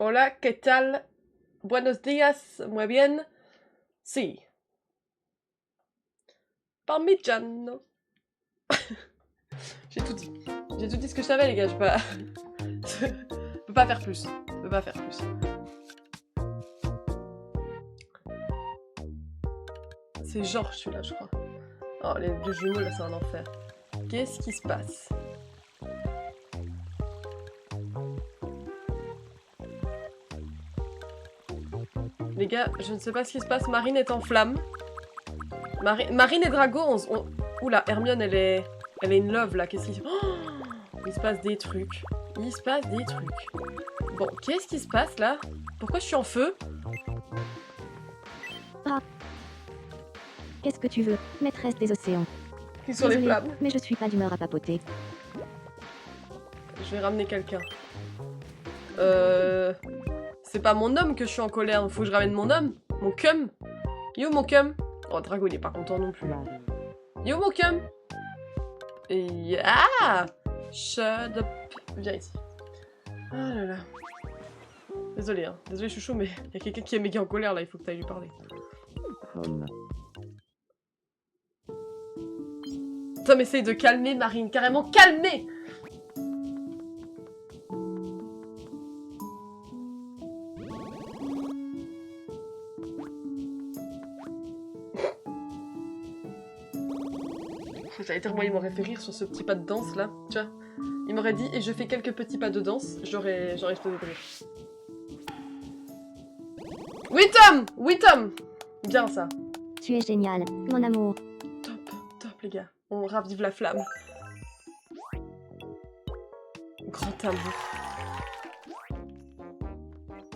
Hola, ¿qué tal? Buenos días, muy bien. Si. Parmigiano. J'ai tout dit. J'ai tout dit ce que je savais, les gars. Je peux pas... je peux pas faire plus. Je peux pas faire plus. C'est Georges, celui-là, je crois. Oh, les deux jumeaux, là, c'est un enfer. Qu'est-ce qui se passe? Les gars, je ne sais pas ce qui se passe. Marine est en flamme. Marine et Drago, Oula, Hermione, elle est in love, là. Qu'est-ce qui... Oh, il se passe des trucs. Il se passe des trucs. Bon, qu'est-ce qui se passe, là? Pourquoi je suis en feu? Ah. Qu'est-ce que tu veux, maîtresse des océans? Qui sont les flammes? Mais je suis pas d'humeur à papoter. Je vais ramener quelqu'un. C'est pas mon homme que je suis en colère, faut que je ramène mon homme. Mon cum. Yo, mon cum. Oh, Drago, il est pas content non plus. Yo, mon cum. Et... Ah! Shut up. Viens ici. Ah là là. Désolé, hein. Désolé, chouchou, mais il y a quelqu'un qui est méga en colère, là. Il faut que tu ailles lui parler. Tom essaye de calmer Marine. Carrément calmer! J'allais dire, moi, il m'aurait fait rire sur ce petit pas de danse, là. Tu vois? Il m'aurait dit, et je fais quelques petits pas de danse, j'aurais explosé de rire. Oui, Tom! Oui, Tom! Bien, ça. Tu es génial, mon amour. Top, top, les gars. On ravive la flamme. Grand amour.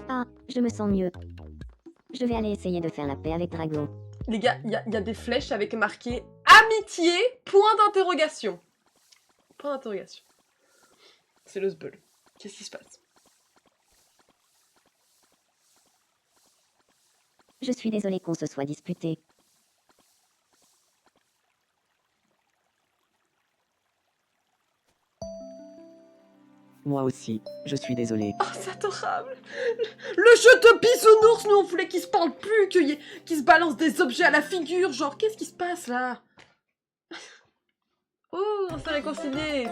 Ah, je me sens mieux. Je vais aller essayer de faire la paix avec Drago. Les gars, il y a des flèches avec marqué amitié, point d'interrogation. Point d'interrogation. C'est le sbeul. Qu'est-ce qui se passe? Je suis désolée qu'on se soit disputé. Moi aussi, je suis désolée. Oh, c'est adorable. Le jeu de bisounours, nous on voulait qu'ils se parlent plus, qu'ils se balancent des objets à la figure. Genre, qu'est-ce qui se passe là? Oh, on s'est réconciliés.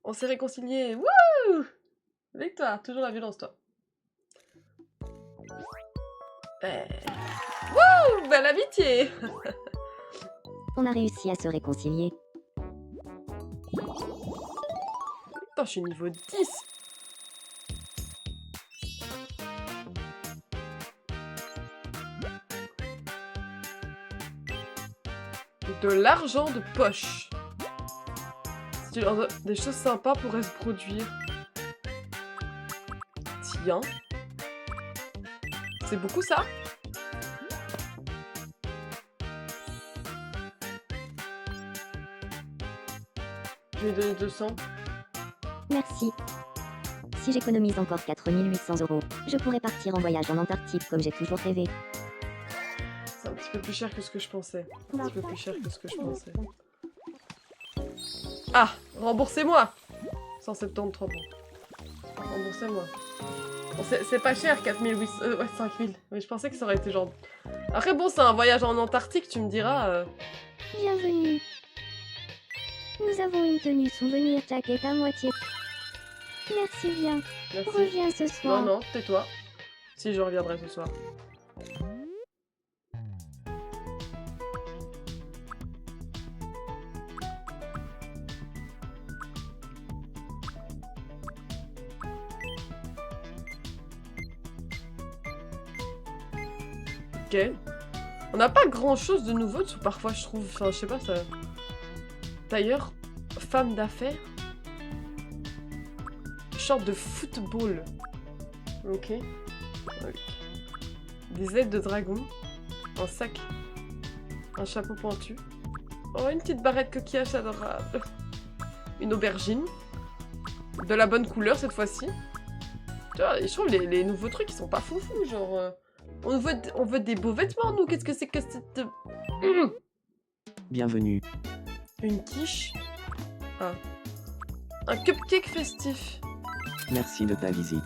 On s'est réconciliés. Wouh! Victoire, toujours la violence, toi. Wouh! Belle amitié. On a réussi à se réconcilier. Putain, je suis niveau 10. De l'argent de poche. Si tu leur donnes des choses sympas pourraient se produire. Tiens. C'est beaucoup ça? Je vais donner 200. Merci. Si j'économise encore 4800 €, je pourrais partir en voyage en Antarctique comme j'ai toujours rêvé. C'est un petit peu plus cher que ce que je pensais. Un petit peu plus cher que ce que je pensais. Ah! Remboursez-moi! 173 bons. Remboursez-moi. Bon, c'est pas cher, 4800... ouais, 5000. Mais je pensais que ça aurait été genre... Après bon, c'est un voyage en Antarctique, tu me diras... Bienvenue. Nous avons une tenue souvenir jacket à moitié. Merci bien. Merci. Reviens ce soir. Non, non, tais-toi. Si, je reviendrai ce soir. Ok. On n'a pas grand-chose de nouveau dessous, parfois, je trouve. Enfin, je sais pas, ça... D'ailleurs, femme d'affaires. Short de football. Ok. Des ailes de dragon. Un sac. Un chapeau pointu. Oh, une petite barrette coquillage adorable. Une aubergine. De la bonne couleur cette fois-ci. Tu vois, je trouve les nouveaux trucs, ils sont pas foufous, genre... On veut des beaux vêtements, nous. Qu'est-ce que c'est que cette... Bienvenue. Une quiche. Ah. Un cupcake festif. Merci de ta visite.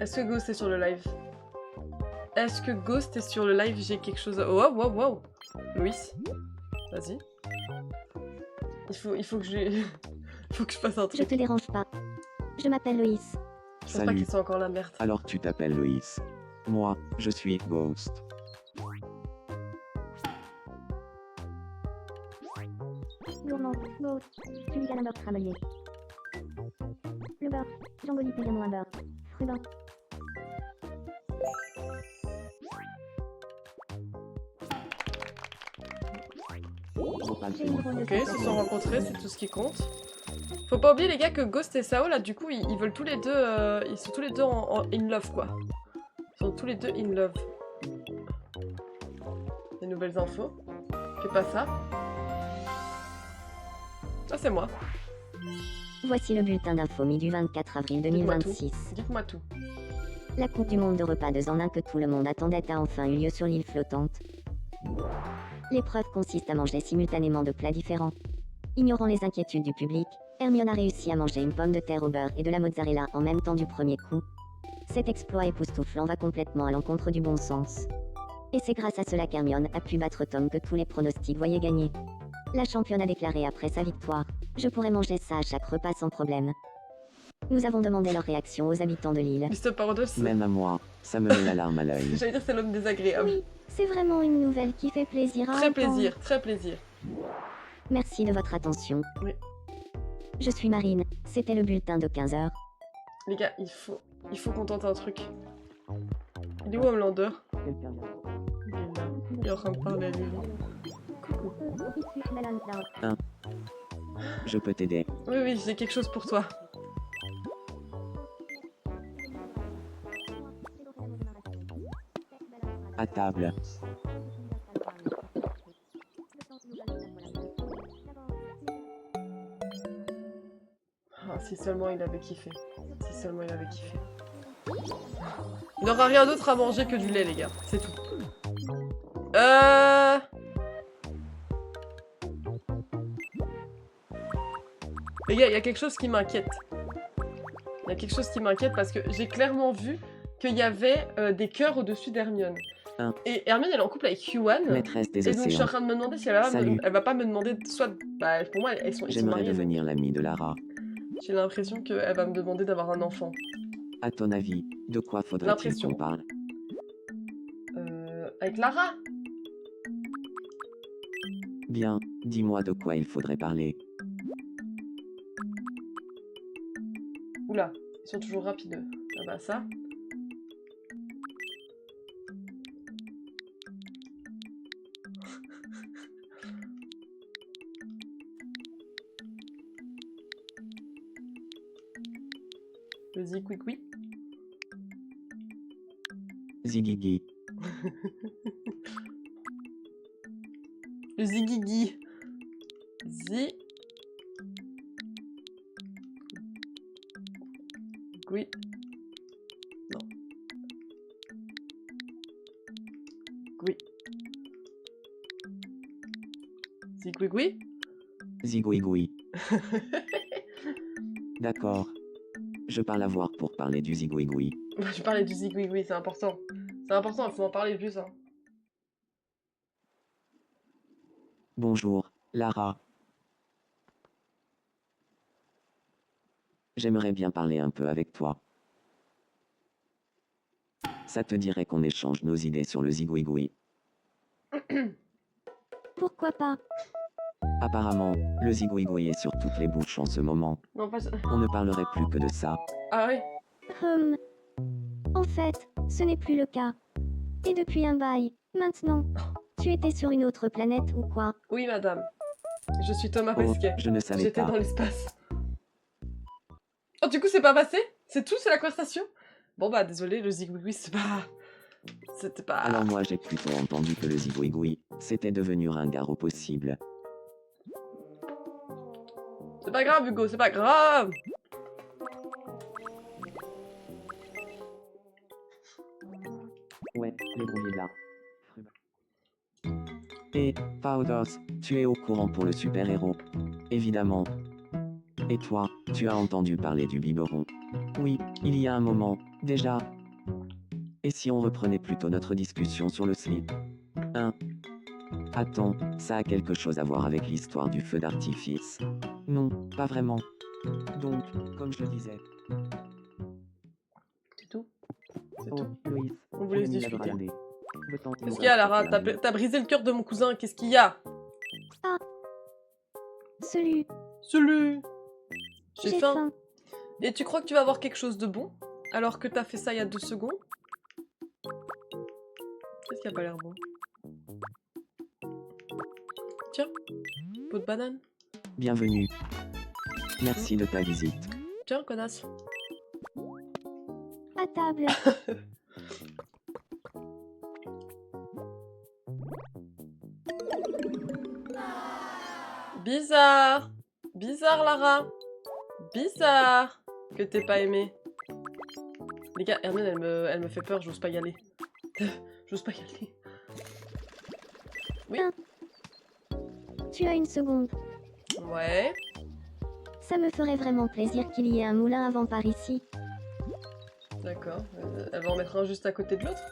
Est-ce que Ghost est sur le live? Est-ce que Ghost est sur le live? J'ai quelque chose à... Oh, wow, wow. Loïs, vas-y. Il faut que je... faut que je fasse un Je truc. te dérange pas. Je m'appelle Loïs. Je pense pas Salut. qu'ils sont encore la merde. Alors tu t'appelles Loïs. Moi, je suis Ghost. Gourmand, Ghost, tu lui gagnes un beurre cramelier. Le beurre, Jamboli payez-moi un beurre. Fruban. J'ai une drôle de Ok, ils se sensation. sont rencontrés, c'est tout ce qui compte. Faut pas oublier les gars que Ghost et Sao là du coup ils veulent tous les deux ils sont tous les deux en in love quoi. Ils sont tous les deux in love. Des nouvelles infos. Fais pas ça. Ah c'est moi. Voici le bulletin d'info du 24 avril Dites-moi 2026. Dites-moi tout. La Coupe du Monde de repas 2 en 1 que tout le monde attendait a enfin eu lieu sur l'île flottante. L'épreuve consiste à manger simultanément deux plats différents. Ignorant les inquiétudes du public, Hermione a réussi à manger une pomme de terre au beurre et de la mozzarella en même temps du premier coup. Cet exploit époustouflant va complètement à l'encontre du bon sens. Et c'est grâce à cela qu'Hermione a pu battre Tom que tous les pronostics voyaient gagner. La championne a déclaré après sa victoire: « Je pourrais manger ça à chaque repas sans problème. » Nous avons demandé leur réaction aux habitants de l'île. Mr. Pardos. Même à moi, ça me met la larme à l'œil. J'allais dire c'est l'homme désagréable. Oui, c'est vraiment une nouvelle qui fait plaisir à Très entendre. plaisir, très plaisir. Merci de votre attention. Oui. Je suis Marine, c'était le bulletin de 15h. Les gars, il faut qu'on tente un truc. Il est où Homelander? Il est là. Il est en train de parler à lui. Coucou. Je peux t'aider. Oui, oui, j'ai quelque chose pour toi. À table. Ah, si seulement il avait kiffé. Si seulement il avait kiffé. Il n'aura rien d'autre à manger que du lait, les gars. C'est tout. Les gars, il y a quelque chose qui m'inquiète. Il y a quelque chose qui m'inquiète parce que j'ai clairement vu qu'il y avait des cœurs au-dessus d'Hermione. Et Hermione, elle est en couple avec Huan. Maîtresse des Et donc je suis en océans. train de me demander si elle va, Salut. elle va pas me demander soit... Bah, pour moi, ils sont J'aimerais mariés. devenir l'ami de Lara. J'ai l'impression qu'elle va me demander d'avoir un enfant. À ton avis, de quoi faudrait-il L'impression. qu'on parle? Avec Lara. Bien, dis-moi de quoi il faudrait parler. Oula, ils sont toujours rapideux. Ah bah ça. Le zikouikoui. Zigigi. Le zigigi. Oui. Non. Oui. Zigouigoui. Zigouigoui. D'accord. Je parle à voir pour parler du zigouigoui. Je parlais du zigouigoui, c'est important. C'est important, il faut en parler plus. Hein. Bonjour, Lara. J'aimerais bien parler un peu avec toi. Ça te dirait qu'on échange nos idées sur le zigouigoui? Pourquoi pas? Apparemment, le zigouigoui est sur toutes les bouches en ce moment. Non, pas ça. On ne parlerait plus que de ça. Ah oui. En fait, ce n'est plus le cas. Et depuis un bail, maintenant. Tu étais sur une autre planète ou quoi? Oui, madame. Je suis Thomas Oh, Pesquet. je ne savais J'étais pas. dans l'espace. Oh, du coup, c'est pas passé? C'est tout, c'est la conversation? Bon, bah, désolé, le zigouigoui, c'est pas... C'était pas... Alors moi j'ai plutôt entendu que le zigouigoui, c'était devenu ringard au possible. C'est pas grave, Hugo, c'est pas grave. Ouais, les brouillés là. Et, Powders, tu es au courant pour le super-héros. Évidemment. Et toi, tu as entendu parler du biberon? Oui, il y a un moment, déjà. Et si on reprenait plutôt notre discussion sur le slip? Hein? Attends, ça a quelque chose à voir avec l'histoire du feu d'artifice? Non, pas vraiment. Donc, comme je le disais. C'est tout. C'est Oh, tout. Loïs, On voulait se mon ami discuter. Labrandé. Veut-on Qu'est-ce nous qu'il y a, Lara? rattraper un T'as brisé le cœur de mon cousin. Qu'est-ce qu'il y a? Salut, Salut. J'ai j'ai faim. faim. Et tu crois que tu vas avoir quelque chose de bon? Alors que t'as fait ça il y a 2 secondes? Qu'est-ce qui a pas l'air bon? Tiens, pot de banane. Bienvenue. Merci de ta visite. Tiens, connasse. À table. Bizarre. Bizarre, Lara. Bizarre que t'aies pas aimé. Les gars, Hermione, elle me fait peur, j'ose pas y aller. J'ose pas y aller. Tu as une seconde. Ouais. Ça me ferait vraiment plaisir qu'il y ait un moulin à vent par ici. D'accord. Elle va en mettre un juste à côté de l'autre.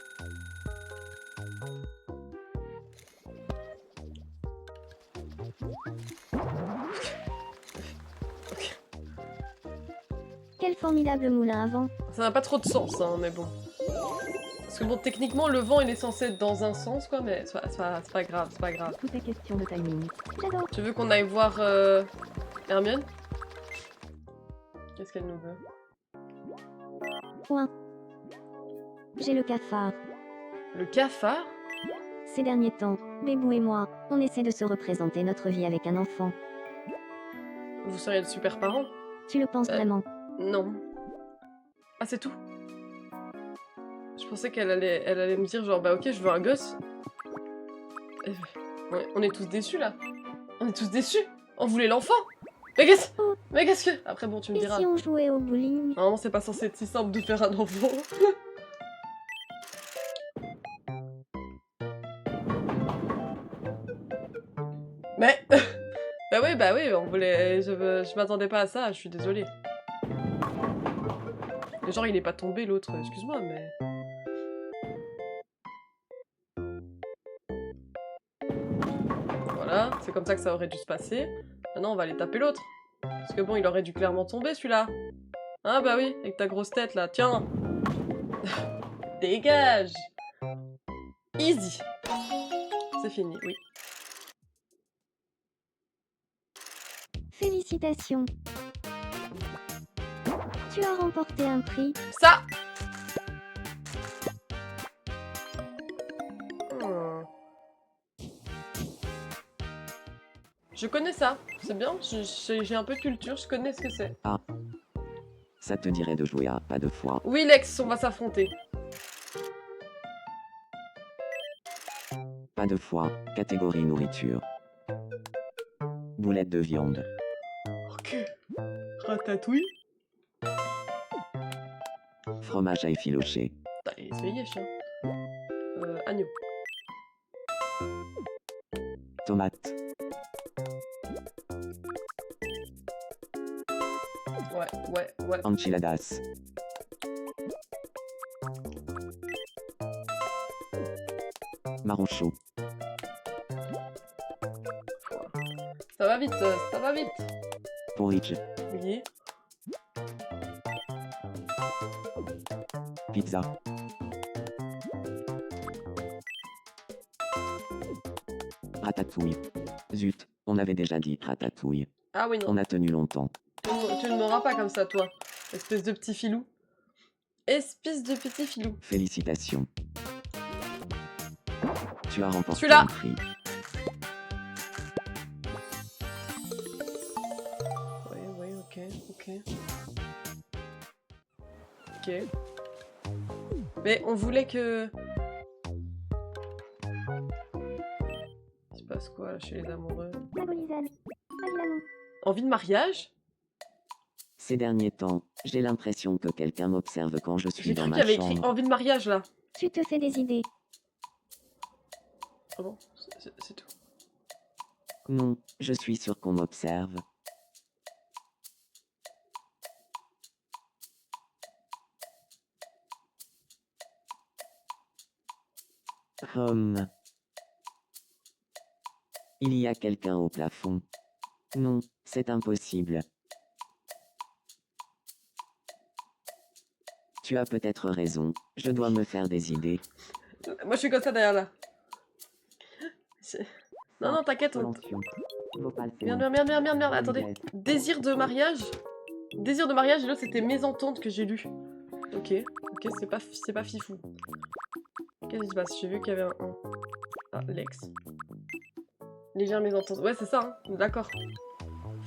Ok. Quel formidable moulin à vent. Ça n'a pas trop de sens, hein, mais bon. Parce que bon, techniquement, le vent, il est censé être dans un sens, quoi, mais c'est pas grave, c'est pas grave. Tout est question de timing. J'adore. Tu veux qu'on aille voir Hermione? Qu'est-ce qu'elle nous veut? Point. J'ai le cafard. Le cafard? Ces derniers temps, Bébou et moi, on essaie de se représenter notre vie avec un enfant. Vous seriez de super parents? Tu le penses vraiment? Non. Ah, c'est tout? Je pensais qu'elle allait me dire genre, bah ok, je veux un gosse. Et on est tous déçus, là. On est tous déçus. On voulait l'enfant. Mais qu'est-ce que... Après, bon, tu me Et diras. si on jouait au bowling? Normalement, c'est pas censé être si simple de faire un enfant. Mais... bah oui, on voulait... Je m'attendais pas à ça, je suis désolée. Mais genre, il est pas tombé, l'autre, excuse-moi, mais... Voilà, c'est comme ça que ça aurait dû se passer. Maintenant, on va aller taper l'autre. Parce que bon, il aurait dû clairement tomber, celui-là. Ah bah oui, avec ta grosse tête, là, tiens. Dégage. Easy. C'est fini, oui. Félicitations. Tu as remporté un prix. Ça. Hmm. Je connais ça, c'est bien, j'ai un peu de culture, je connais ce que c'est. Ah. Ça te dirait de jouer à pas de foi? Oui Lex, on va s'affronter. Pas de foi, catégorie nourriture. Boulette de viande. Ok. Ratatouille. Fromage à effilocher. Putain, il se fait yesh, hein. Agneau. Tomate. Ouais. Enchiladas. Marron chaud. Ça va vite, ça va vite. Porridge. Oui. Pizza. Ratatouille. Zut, on avait déjà dit ratatouille. Ah oui, non. On a tenu longtemps. Tu ne m'auras pas comme ça, toi. Espèce de petit filou. Espèce de petit filou. Félicitations. Tu as remporté Celui-là. un prix. Ouais, ok. Ok. Mais on voulait que... Il se passe quoi là, chez les amoureux? Magolisade. Magellan. Envie de mariage? Ces derniers temps, j'ai l'impression que quelqu'un m'observe quand je suis J'ai dans cru qu'il y ma avait écrit chambre. envie de mariage là. Tu te fais des idées. Ah bon, c'est tout. Non, je suis sûr qu'on m'observe. Il y a quelqu'un au plafond. Non, c'est impossible. Tu as peut-être raison, je dois me faire des idées. Moi, je suis comme ça derrière là. Non, non, t'inquiète. Volontiers. Vocal, c'est Merde, bon. merde, merde, merde, merde, attendez. Yes. Désir de mariage. Désir de mariage, et l'autre, c'était mésentente que j'ai lu. Ok, ok, c'est pas fifou. Qu'est-ce qui se passe? J'ai vu qu'il y avait un... Ah, Lex. Légère mésentente. Ouais, c'est ça, hein. D'accord.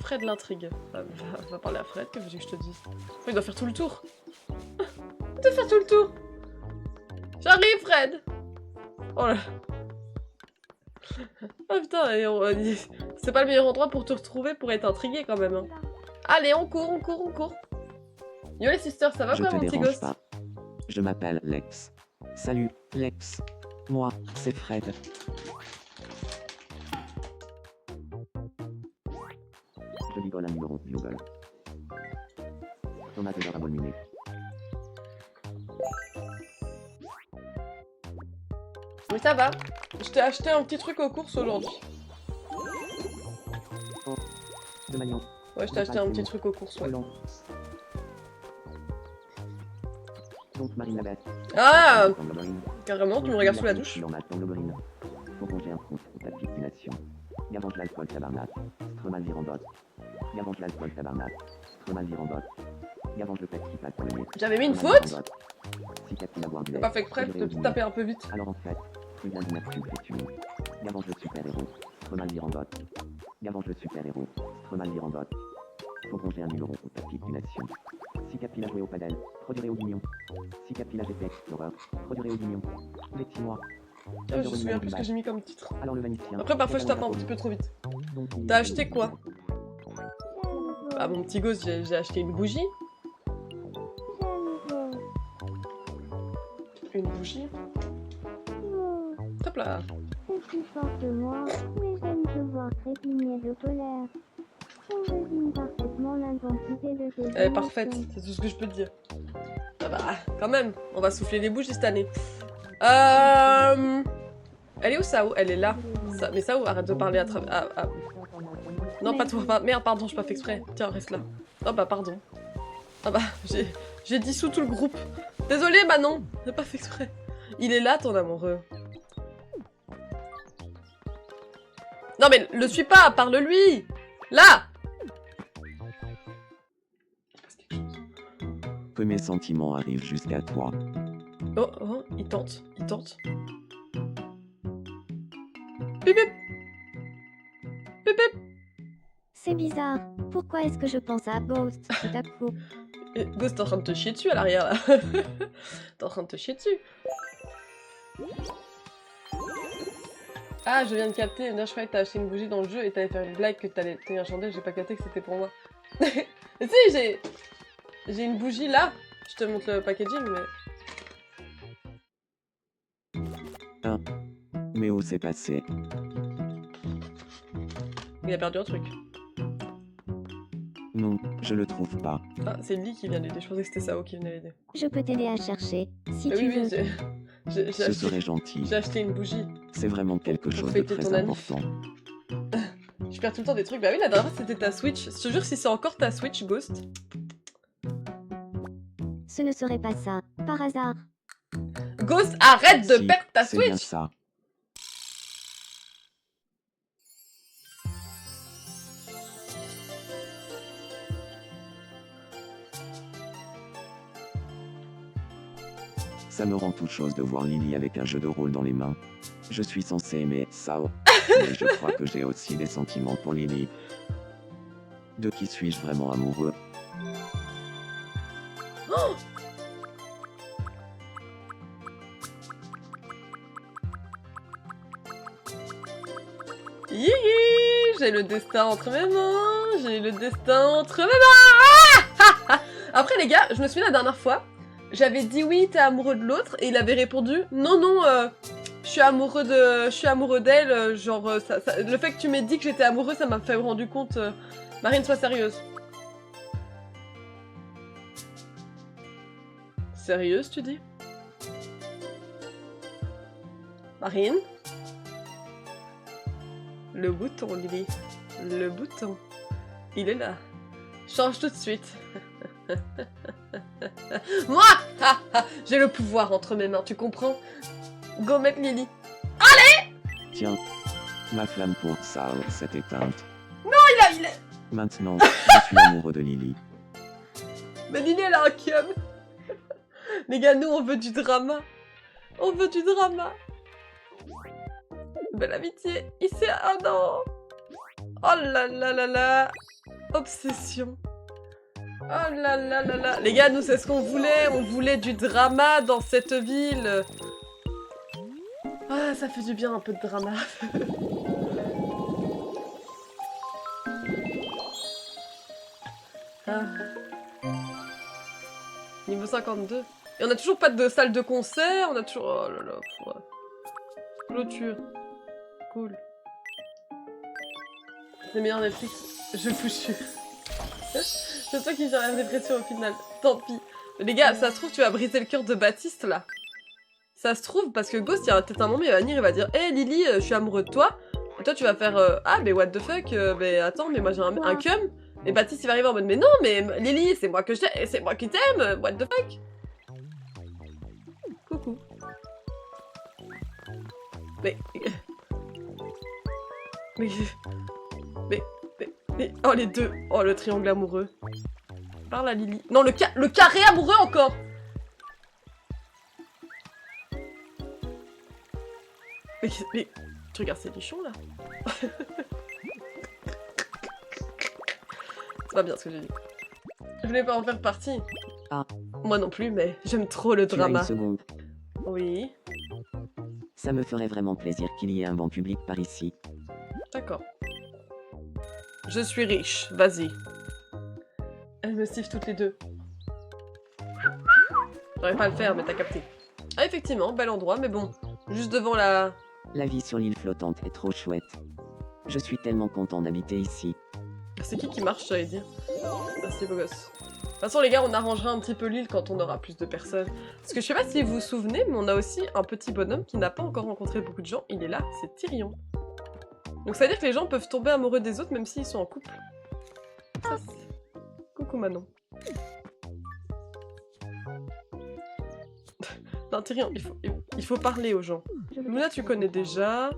Fred l'intrigue. Va parler à Fred, que veux-tu que je te dise? Oh, il doit faire tout le tour. Il doit faire tout le tour. J'arrive, Fred. Oh là. Oh putain, c'est pas le meilleur endroit pour te retrouver, pour être intrigué quand même. Hein. Allez, on court, on court, on court. Yo les sisters, ça va Je quoi te mon petit dérange ghost? pas. Je m'appelle Lex. Salut, Lex. Moi, c'est Fred. Je rigole un numéro, Google. Tomate de abonné. Oui, ça va. Je t'ai acheté un petit truc aux courses aujourd'hui. De Magnon. Ouais, je t'ai acheté un petit truc aux courses, ouais. Donc Marine Labette. Ah, carrément, tu me regardes sous la douche. Faut qu'on un compte pour ta population. Gavance l'alcool tabarnak. Stremal virandote. Gavance l'alcool tabarnak. Stremal virandote. Gavance le festival pour le nez. J'avais mis une faute? T'as pas fait exprès de te taper un peu vite. Alors en fait, tu viens d'une action que tu es. Gavance le super-héros. Stremal virandote. Gavance le super-héros. Stremal virandote. Faut qu'on un numéro pour ta population. Si Capilla joué au padel, produiré au guignon. Si Capilla GTX Explorer, produiré au guignon. Laissez-moi. Ah, je me souviens plus ce que j'ai mis comme titre. Alors le magnicien. Après, parfois, je tape un petit peu trop vite. T'as acheté quoi? Bah, mon petit gosse, j'ai acheté une bougie. Une bougie. Hop là. C'est plus fort que moi, mais j'aime te voir trépigner de colère. On devine parfaitement l'intensité de tes Elle est parfaite, c'est tout ce que je peux te dire. Ah bah, quand même, on va souffler les bougies cette année. Elle est où, Sao? Elle est là. Mais Sao, arrête de parler à travers... Non, pas toi, merde, pardon, j'ai pas fait exprès. Tiens, reste là. Oh bah, pardon. Ah bah, j'ai dissous tout le groupe. Désolé, Manon, j'ai pas fait exprès. Il est là, ton amoureux. Non mais, le suis pas, parle-lui. Là. Que mes sentiments arrivent jusqu'à toi. Oh, oh, il tente, il tente. Bip bip. Bip bip. C'est bizarre. Pourquoi est-ce que je pense à Ghost tout à coup? Ghost, t'es en train de te chier dessus à l'arrière là. T'es en train de te chier dessus. Ah, je viens de capter. Là, je croyais que t'as acheté une bougie dans le jeu et t'allais faire une blague que t'allais tenir un chandelle. J'ai pas capté que c'était pour moi. Mais si, j'ai une bougie là. Je te montre le packaging, mais... Mais où c'est passé? Il a perdu un truc. Non, je le trouve pas. Ah, c'est Lee qui vient l'aider. Je pensais que c'était Sao qui venait l'aider. Je peux t'aider à chercher, si tu Oui, oui, veux. j'ai Ce serait gentil. acheté une bougie. C'est vraiment quelque chose de fêter très ton anniv. important. Je perds tout le temps des trucs. Bah oui, la dernière fois c'était ta Switch. Je te jure, si c'est encore ta Switch, Ghost. Ce ne serait pas ça, par hasard. Ghost, arrête de Si, perdre ta c'est bien Switch! ça. Ça me rend toute chose de voir Lily avec un jeu de rôle dans les mains. Je suis censé aimer Sao, mais je crois que j'ai aussi des sentiments pour Lily. De qui suis-je vraiment amoureux? Hihi, j'ai le destin entre mes mains, j'ai le destin entre mes mains. Ah Après les gars, je me souviens la dernière fois, j'avais dit oui, t'es amoureux de l'autre, et il avait répondu non, non, je suis amoureux d'elle, genre, le fait que tu m'aies dit que j'étais amoureux, ça m'a fait rendu compte, Marine, sois sérieuse. Sérieuse, tu dis? Marine. Le bouton, Lily. Le bouton. Il est là. Change tout de suite. Moi j'ai le pouvoir entre mes mains, tu comprends? Go mettre Lily. Tiens. Ma flamme pour Saul s'est éteinte. Il est... Maintenant, je suis amoureux de Lily. Mais Lily, elle a un cum. Les gars, nous, on veut du drama. On veut du drama. Belle amitié. Ici, oh non. Oh là là là là. Obsession. Oh là là là là. Les gars, nous, c'est ce qu'on voulait. On voulait du drama dans cette ville. Ah, ça fait du bien, un peu de drama. Ah. Niveau 52. Et on a toujours pas de salle de concert, on a toujours... Oh là là. Ouais. Clôture. Cool. Les meilleurs Netflix, je vous jure. C'est toi qui gère la dépression au final. Tant pis. Mais les gars, ça se trouve, tu vas briser le cœur de Baptiste là. Ça se trouve, parce que Ghost, il y a peut-être un moment, il va venir, il va dire hey, Lily, je suis amoureux de toi. Et toi, tu vas faire ah, mais what the fuck, mais attends, mais moi j'ai un cum. Et Baptiste, il va arriver en mode mais non, mais Lily, c'est moi que je t'aime, c'est moi qui t'aime, what the fuck. Coucou. Mais... Mais... Oh, les deux. Oh, le triangle amoureux. Parle à Lily. Non, le carré amoureux encore. Mais... Tu regardes ces nichons, là. C'est pas bien ce que j'ai dit. Je voulais pas en faire partie. Ah. Moi non plus, mais j'aime trop le Tu as une drama. seconde. Oui. Ça me ferait vraiment plaisir qu'il y ait un banc public par ici. D'accord. Je suis riche, vas-y. Elles me sifflent toutes les deux. J'arrive pas à le faire, mais t'as capté. Ah, effectivement, bel endroit, mais bon. Juste devant la... La vie sur l'île flottante est trop chouette. Je suis tellement content d'habiter ici. C'est qui marche, j'allais dire. Merci, beau gosse. De toute façon, les gars, on arrangera un petit peu l'île quand on aura plus de personnes. Parce que je sais pas si vous vous souvenez, mais on a aussi un petit bonhomme qui n'a pas encore rencontré beaucoup de gens. Il est là, c'est Tyrion. Donc ça veut dire que les gens peuvent tomber amoureux des autres même s'ils sont en couple. Ça, coucou Manon. Non, Tyrion, il faut parler aux gens. Luna, tu connais déjà.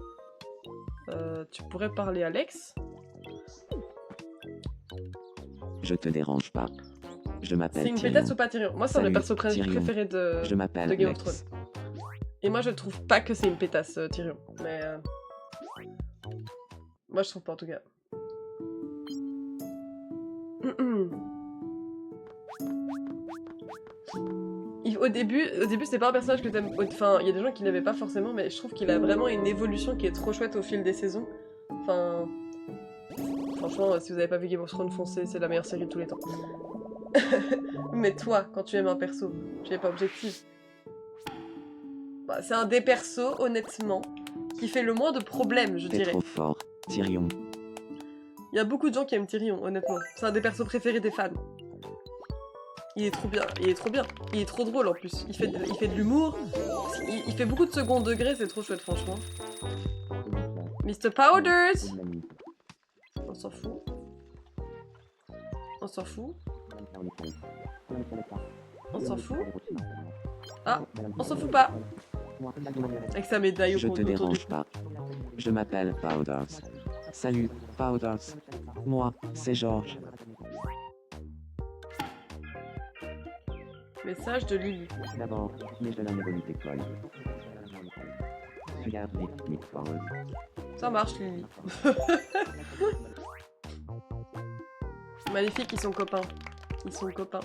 Tu pourrais parler à Alex. Je te dérange pas. Je m'appelle C'est une Tyrion. pétasse ou pas Tyrion? Moi, c'est un des Salut, persos Tyrion. préférés de Je m'appelle Game of Lex. Thrones. Et moi, je trouve pas que c'est une pétasse, Tyrion. Mais... moi, je trouve pas, en tout cas. Au début c'est pas un personnage que t'aimes... Enfin, il y a des gens qui l'aimaient pas forcément, mais je trouve qu'il a vraiment une évolution qui est trop chouette au fil des saisons. Enfin... Franchement, si vous avez pas vu Game of Thrones, foncez, c'est la meilleure série de tous les temps. Mais toi, quand tu aimes un perso, tu es pas objectif. Bah, c'est un des persos, honnêtement, qui fait le moins de problèmes, je T'es dirais. trop fort, Tyrion. Il y a beaucoup de gens qui aiment Tyrion, honnêtement. C'est un des persos préférés des fans. Il est trop bien, il est trop bien. Il est trop drôle en plus. Il fait de l'humour. Il fait beaucoup de second degré, c'est trop chouette, franchement. Mr. Powders! On s'en fout. On s'en fout. On s'en fout. Ah, on s'en fout pas. Avec sa médaille au Je te autour du dérange pas. Je m'appelle Powders. Salut, Powders. Moi, c'est George. Message de Lily. D'abord, mais je l'amoureux école. Regarde les Falls. Ça marche, Lily. Maléfique, ils sont copains. Ils sont copains.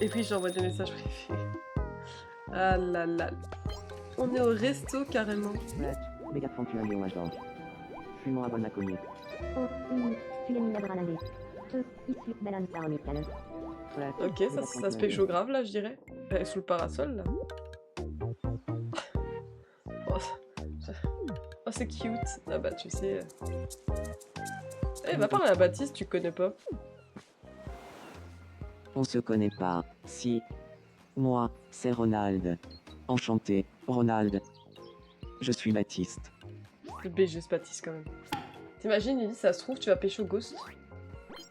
Et puis j'envoie des messages privés. Ah là là. On est au resto carrément. Méga Frantuel à George. Suis-moi à bonne connue. Oh, oui, tu es mis la granade. Issu balance amical. Ok, ça se pécho grave là, je dirais. Elle est sous le parasol là. Oh, c'est cute. Ah bah tu sais. Eh, va parler à Baptiste, tu connais pas. On se connaît pas. Si. Moi, c'est Ronald. Enchanté, Ronald. Je suis Baptiste. Le BG Spatis quand même. T'imagines, Lily, ça se trouve, tu vas pécho Ghost.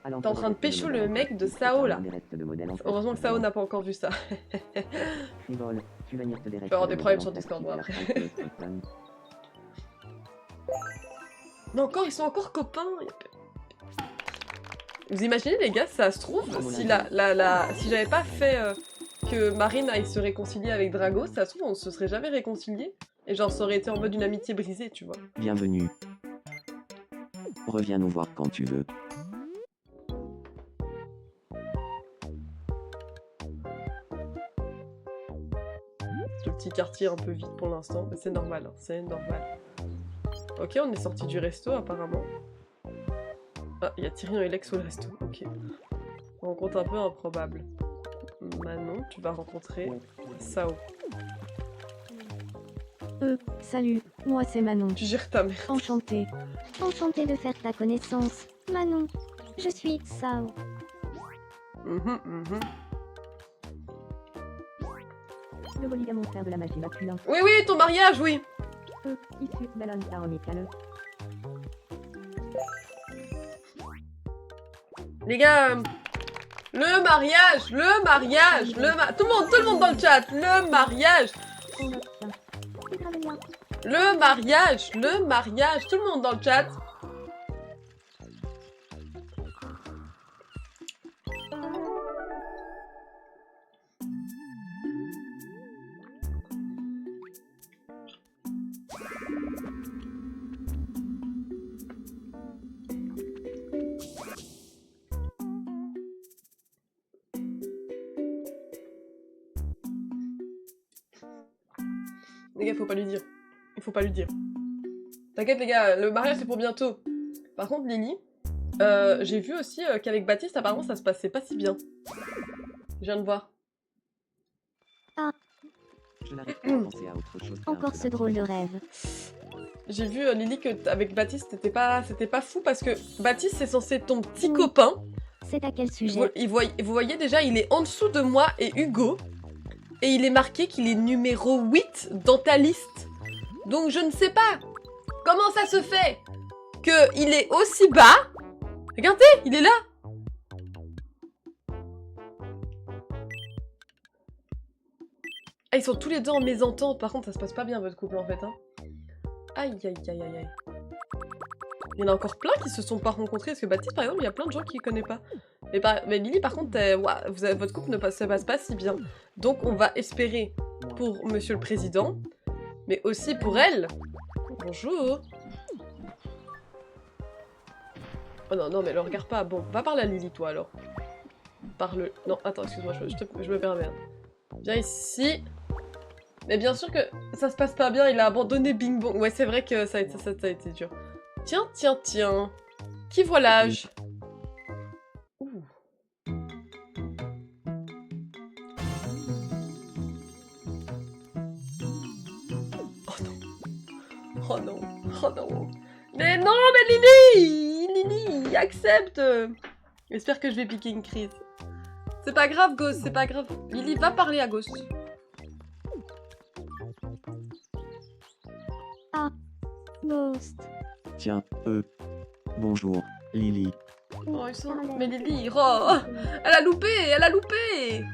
T'es en train de pécho le mec de Sao là. Heureusement que Sao n'a pas encore vu ça. Tu vas avoir des problèmes sur Discord moi, après. Mais encore, ils sont encore copains. Vous imaginez les gars, ça se trouve, si si j'avais pas fait que Marine aille se réconcilier avec Drago, ça se trouve on se serait jamais réconcilié. Et genre ça aurait été en mode une amitié brisée, tu vois. Bienvenue. Reviens nous voir quand tu veux. Ce petit quartier un peu vide pour l'instant, mais c'est normal, hein, c'est normal. Ok, on est sorti du resto apparemment. Ah, il y a Tyrion et Lex au resto, ok. On rencontre un peu improbable. Manon, tu vas rencontrer Sao. Salut, moi c'est Manon. Tu gères ta mère. Enchantée. Enchantée de faire ta connaissance. Manon, je suis Sao. Le bolide à mon frère de la magie masculin. Oui, oui, ton mariage, oui. Issu Ballon Aromical. Les gars, le mariage, tout le monde dans le chat, le mariage, tout le monde dans le chat. Les gars, faut pas lui dire. Il faut pas lui dire. T'inquiète les gars, le mariage c'est pour bientôt. Par contre, Lily, j'ai vu aussi qu'avec Baptiste, apparemment, ça se passait pas si bien. Je viens de voir. Je n'arrive pas à penser à autre chose. Encore ce drôle de rêve. J'ai vu, Lily, que avec Baptiste, c'était pas fou parce que Baptiste, c'est censé être ton petit copain. C'est à quel sujet? Vous voyez déjà, il est en dessous de moi et Hugo. Et il est marqué qu'il est numéro 8 dans ta liste. Donc je ne sais pas comment ça se fait qu'il est aussi bas. Regardez, il est là. Ah, ils sont tous les deux en mésentente. Par contre, ça se passe pas bien votre couple en fait. Hein. Aïe, aïe, aïe, aïe, aïe. Il y en a encore plein qui se sont pas rencontrés. Parce que Baptiste, par exemple, il y a plein de gens qui ne connaissent pas. Mais Lily, par contre, votre couple ne se passe pas si bien. Donc, on va espérer pour Monsieur le Président, mais aussi pour elle. Bonjour. Oh non, non, mais le regarde pas. Bon, va parler à Lily, toi, alors. Parle. Non, attends, excuse-moi, je me permets. Viens ici. Mais bien sûr que ça se passe pas bien, il a abandonné Bing Bong. Ouais, c'est vrai que ça a été dur. Tiens, tiens, tiens. Qui voit l'âge? Ouh. Oh non. Oh non. Oh non. Mais non, mais Lily! Lily, accepte! J'espère que je vais piquer une crise. C'est pas grave, Ghost, c'est pas grave. Lily, va parler à Ghost. Ah, Ghost. Tiens, bonjour, Lily. Oh, ils sont... Mais Lily, oh, elle a loupé, elle a loupé.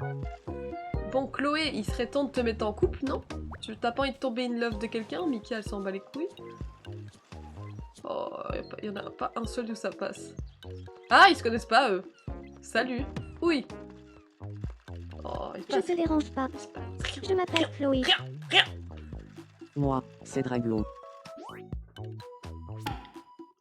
Bon, Chloé, il serait temps de te mettre en couple, non? Tu t'as pas envie de tomber in love de quelqu'un? Mika, elle s'en bat les couilles. Oh, il y en a pas un seul où ça passe. Ah, ils se connaissent pas, eux. Salut. Oui. Oh, Je te dérange pas. Je m'appelle Chloé. Rien. Moi, c'est Drago.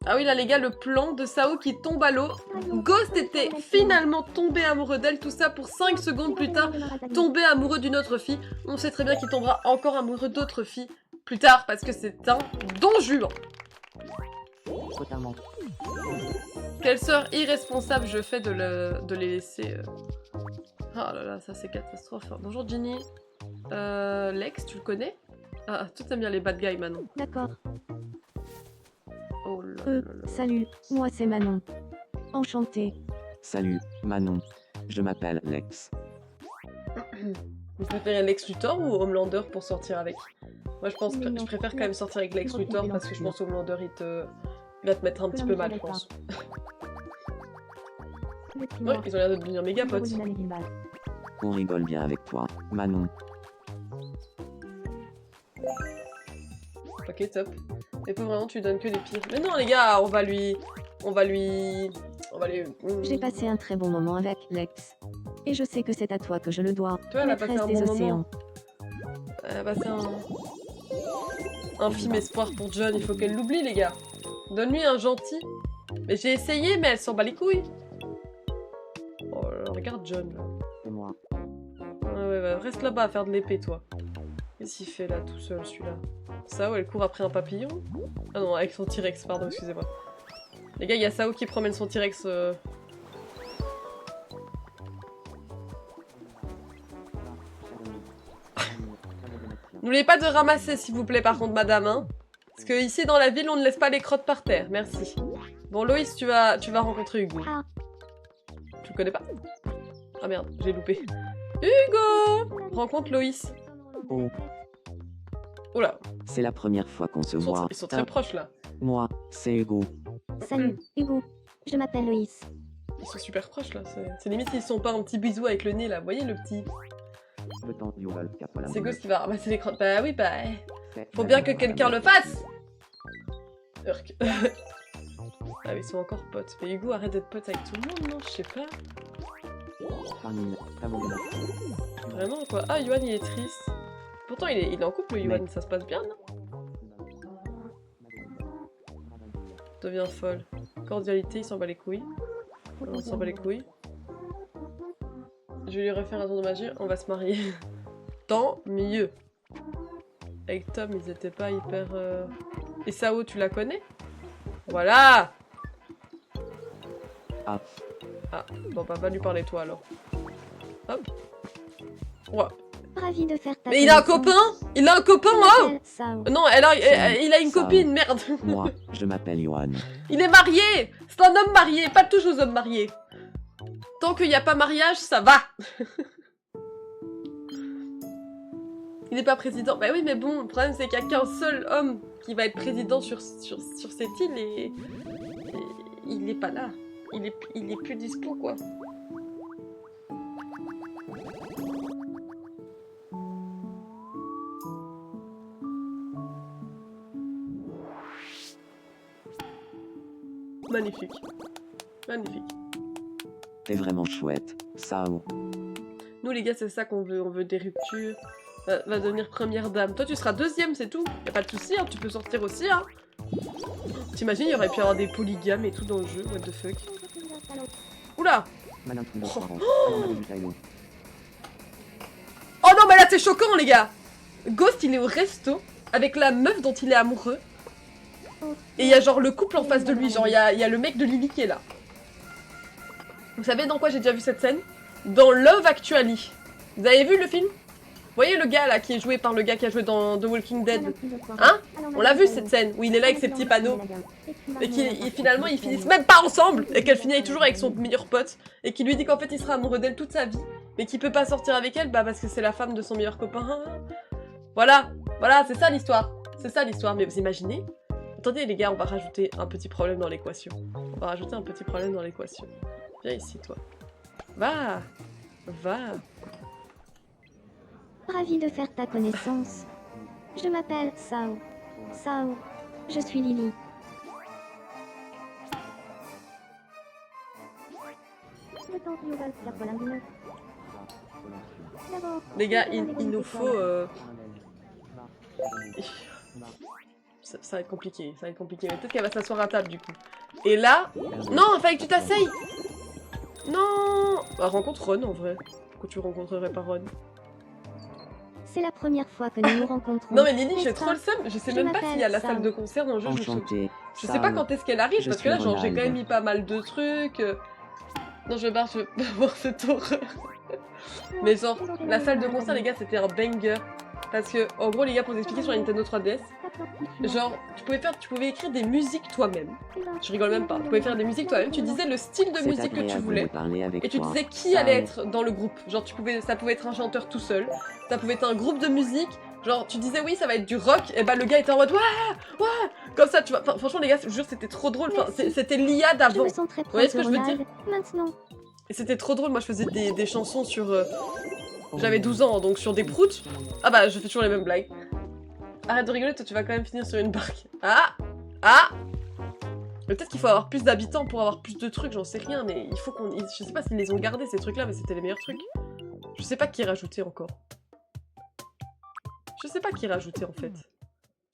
Ah oui, là, les gars, le plan de Sao qui tombe à l'eau. Ghost était finalement tombé amoureux d'elle, tout ça pour 5 secondes plus tard, tombé amoureux d'une autre fille. On sait très bien qu'il tombera encore amoureux d'autres filles plus tard, parce que c'est un don juan. Totalement. Quelle sœur irresponsable je fais de les laisser... Oh là là, ça c'est catastrophe. Bonjour Ginny. Lex, tu le connais? Ah, toi t'aimes bien les bad guys, Manon. D'accord. Oh là là là. Salut, moi c'est Manon. Enchantée. Salut, Manon. Je m'appelle Lex. Vous préférez Lex Luthor ou Homelander pour sortir avec? Moi je pense que je préfère quand même sortir avec Lex Luthor parce que je pense Homelander il va te mettre un petit peu mal, je pense. Ouais, ils ont l'air de devenir méga potes. On rigole bien avec toi, Manon. Ok, top. Mais pas vraiment, tu lui donnes que des pires. Mais non, les gars, on va lui... J'ai passé un très bon moment avec Lex. Et je sais que c'est à toi que je le dois. Tu vois, elle a passé maîtresse un des bon océans. moment. Elle a passé un film espoir pour John, il faut qu'elle l'oublie, les gars. Donne-lui un gentil. Mais j'ai essayé, mais elle s'en bat les couilles. Oh, regarde John, là. C'est moi. Ouais, reste là-bas à faire de l'épée, toi. Qu'est-ce qu'il fait là, tout seul, celui-là? Sao, elle court après un papillon? Ah non, avec son T-Rex, pardon, excusez-moi. Les gars, il y a Sao qui promène son T-Rex. N'oubliez pas de ramasser, s'il vous plaît, par contre, madame, hein. Parce que ici, dans la ville, on ne laisse pas les crottes par terre. Merci. Bon, Loïs, tu vas rencontrer Hugo. Ah. Tu le connais pas? Ah merde, j'ai loupé. Hugo! Rencontre Loïs. Oh, Oula, c'est la première fois qu'on se voit. ils sont très proches, là. Moi, c'est Hugo. Salut, Hugo. Je m'appelle Loïs. Ils sont super proches, là. C'est limite s'ils sont pas un petit bisou avec le nez, là. Vous voyez, le petit... C'est Ghost qui va ramasser les crottes. Bah oui, bah... Faut bien que quelqu'un le fasse! Urk. Ah mais ils sont encore potes. Mais Hugo, arrête d'être pote avec tout le monde, non? Je sais pas. Vraiment, quoi. Ah, Yuan, il est triste. Pourtant, il est en couple, Yuan. Ça se passe bien, non? Devient folle. Cordialité, il s'en bat les couilles. On s'en bat les couilles. Je vais lui refaire un tour de magie, on va se marier. Tant mieux. Avec Tom, ils étaient pas hyper... Et Sao, tu la connais? Voilà! Ah. Ah, bon bah va lui parler toi alors. Hop. Ouais. Ravi de faire ta Mais il a un connaissance. copain! Il a un copain, Je oh! m'appelle Sao. Non, il a une Sao. copine, merde! Moi, je m'appelle Yohan. Il est marié! C'est un homme marié, pas de touche aux hommes mariés. Tant qu'il n'y a pas mariage, ça va! Il n'est pas président. Bah oui, mais bon, le problème c'est qu'il n'y a qu'un seul homme qui va être président sur cette île et il n'est pas là. Il est plus dispo, quoi. Magnifique. Magnifique. T'es vraiment chouette, Sao. Nous les gars, c'est ça qu'on veut. On veut des ruptures. Va devenir première dame. Toi, tu seras deuxième, c'est tout. Y'a pas de souci, hein, tu peux sortir aussi, hein. T'imagines, il y aurait pu y avoir des polygames et tout dans le jeu. What the fuck. Oula! Oh non, mais là, c'est choquant, les gars! Ghost, il est au resto avec la meuf dont il est amoureux. Et il y a genre le couple en face de lui. Genre, il y a le mec de Lily qui est là. Vous savez dans quoi j'ai déjà vu cette scène? Dans Love Actually. Vous avez vu le film? Vous voyez le gars là qui est joué par le gars qui a joué dans The Walking Dead? Hein? On l'a vu cette scène où il est là avec ses petits panneaux et finalement ils finissent même pas ensemble et qu'elle finit toujours avec son meilleur pote et qui lui dit qu'en fait il sera amoureux d'elle toute sa vie mais qu'il peut pas sortir avec elle bah parce que c'est la femme de son meilleur copain. Voilà, c'est ça l'histoire. C'est ça l'histoire. Mais vous imaginez? Attendez les gars, on va rajouter un petit problème dans l'équation. On va rajouter un petit problème dans l'équation. Viens ici toi. Va. Ravi de faire ta connaissance. Je m'appelle Sao. Sao. Je suis Lily. Les gars, il nous faut... Ça va être compliqué, Mais peut-être qu'elle va s'asseoir à table du coup. Et là... Non, fallait que tu t'asseyes. Non. Bah, rencontre Ron en vrai. Pourquoi tu rencontrerais pas Ron? C'est la première fois que nous nous rencontrons. Non mais Lily, j'ai N'est-ce trop pas? le seum. Je sais Je même pas s'il y a la m'appelle salle de concert dans le jeu. Enchanté. Je sais pas quand est-ce qu'elle arrive Je parce que là suis genre j'ai quand même Ronald. mis pas mal de trucs. Non je veux pas voir cette horreur. Mais genre la salle de concert les gars c'était un banger. Parce que, en gros, les gars, pour vous expliquer sur la Nintendo 3DS, genre, tu pouvais écrire des musiques toi-même. Je rigole même pas. Tu pouvais faire des musiques toi-même. Tu disais le style de C'est musique que tu agréable voulais. de parler avec Et tu toi. disais qui Ça allait aide. être dans le groupe. Genre, ça pouvait être un chanteur tout seul. Ça pouvait être un groupe de musique. Genre, tu disais oui, ça va être du rock. Et bah, le gars était en mode ouais, ouais. Comme ça, tu vois. Enfin, franchement, les gars, je vous jure, c'était trop drôle. Enfin, c'était l'IA Je d'avant. me sens très voyez proche ce de que je veux dire Ronald, maintenant. Et c'était trop drôle. Moi, je faisais des chansons sur. J'avais 12 ans, donc sur des proutes. Ah bah, je fais toujours les mêmes blagues. Arrête de rigoler, toi, tu vas quand même finir sur une barque. Ah. Mais peut-être qu'il faut avoir plus d'habitants pour avoir plus de trucs, j'en sais rien, mais il faut qu'on... Je sais pas s'ils les ont gardés, ces trucs-là, mais c'était les meilleurs trucs. Je sais pas qui rajouter encore. Je sais pas qui rajouter, en fait.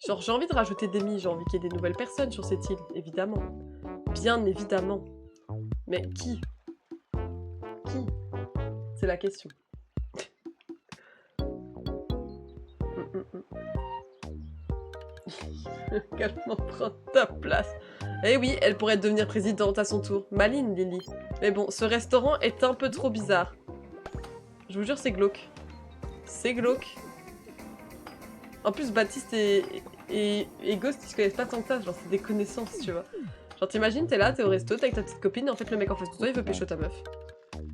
Genre, j'ai envie de rajouter des j'ai envie qu'il y ait des nouvelles personnes sur cette île, évidemment. Bien évidemment. Mais qui? Qui? C'est la question. Également prendre ta place. Eh oui, elle pourrait devenir présidente à son tour. Maline, Lily. Mais bon, ce restaurant est un peu trop bizarre. Je vous jure, c'est glauque. C'est glauque. En plus, Baptiste et Ghost, ils se connaissent pas tant que ça. Genre, c'est des connaissances, tu vois. Genre, t'imagines, t'es là, t'es au resto, t'es avec ta petite copine, et en fait, le mec en face de toi, il veut pécho ta meuf.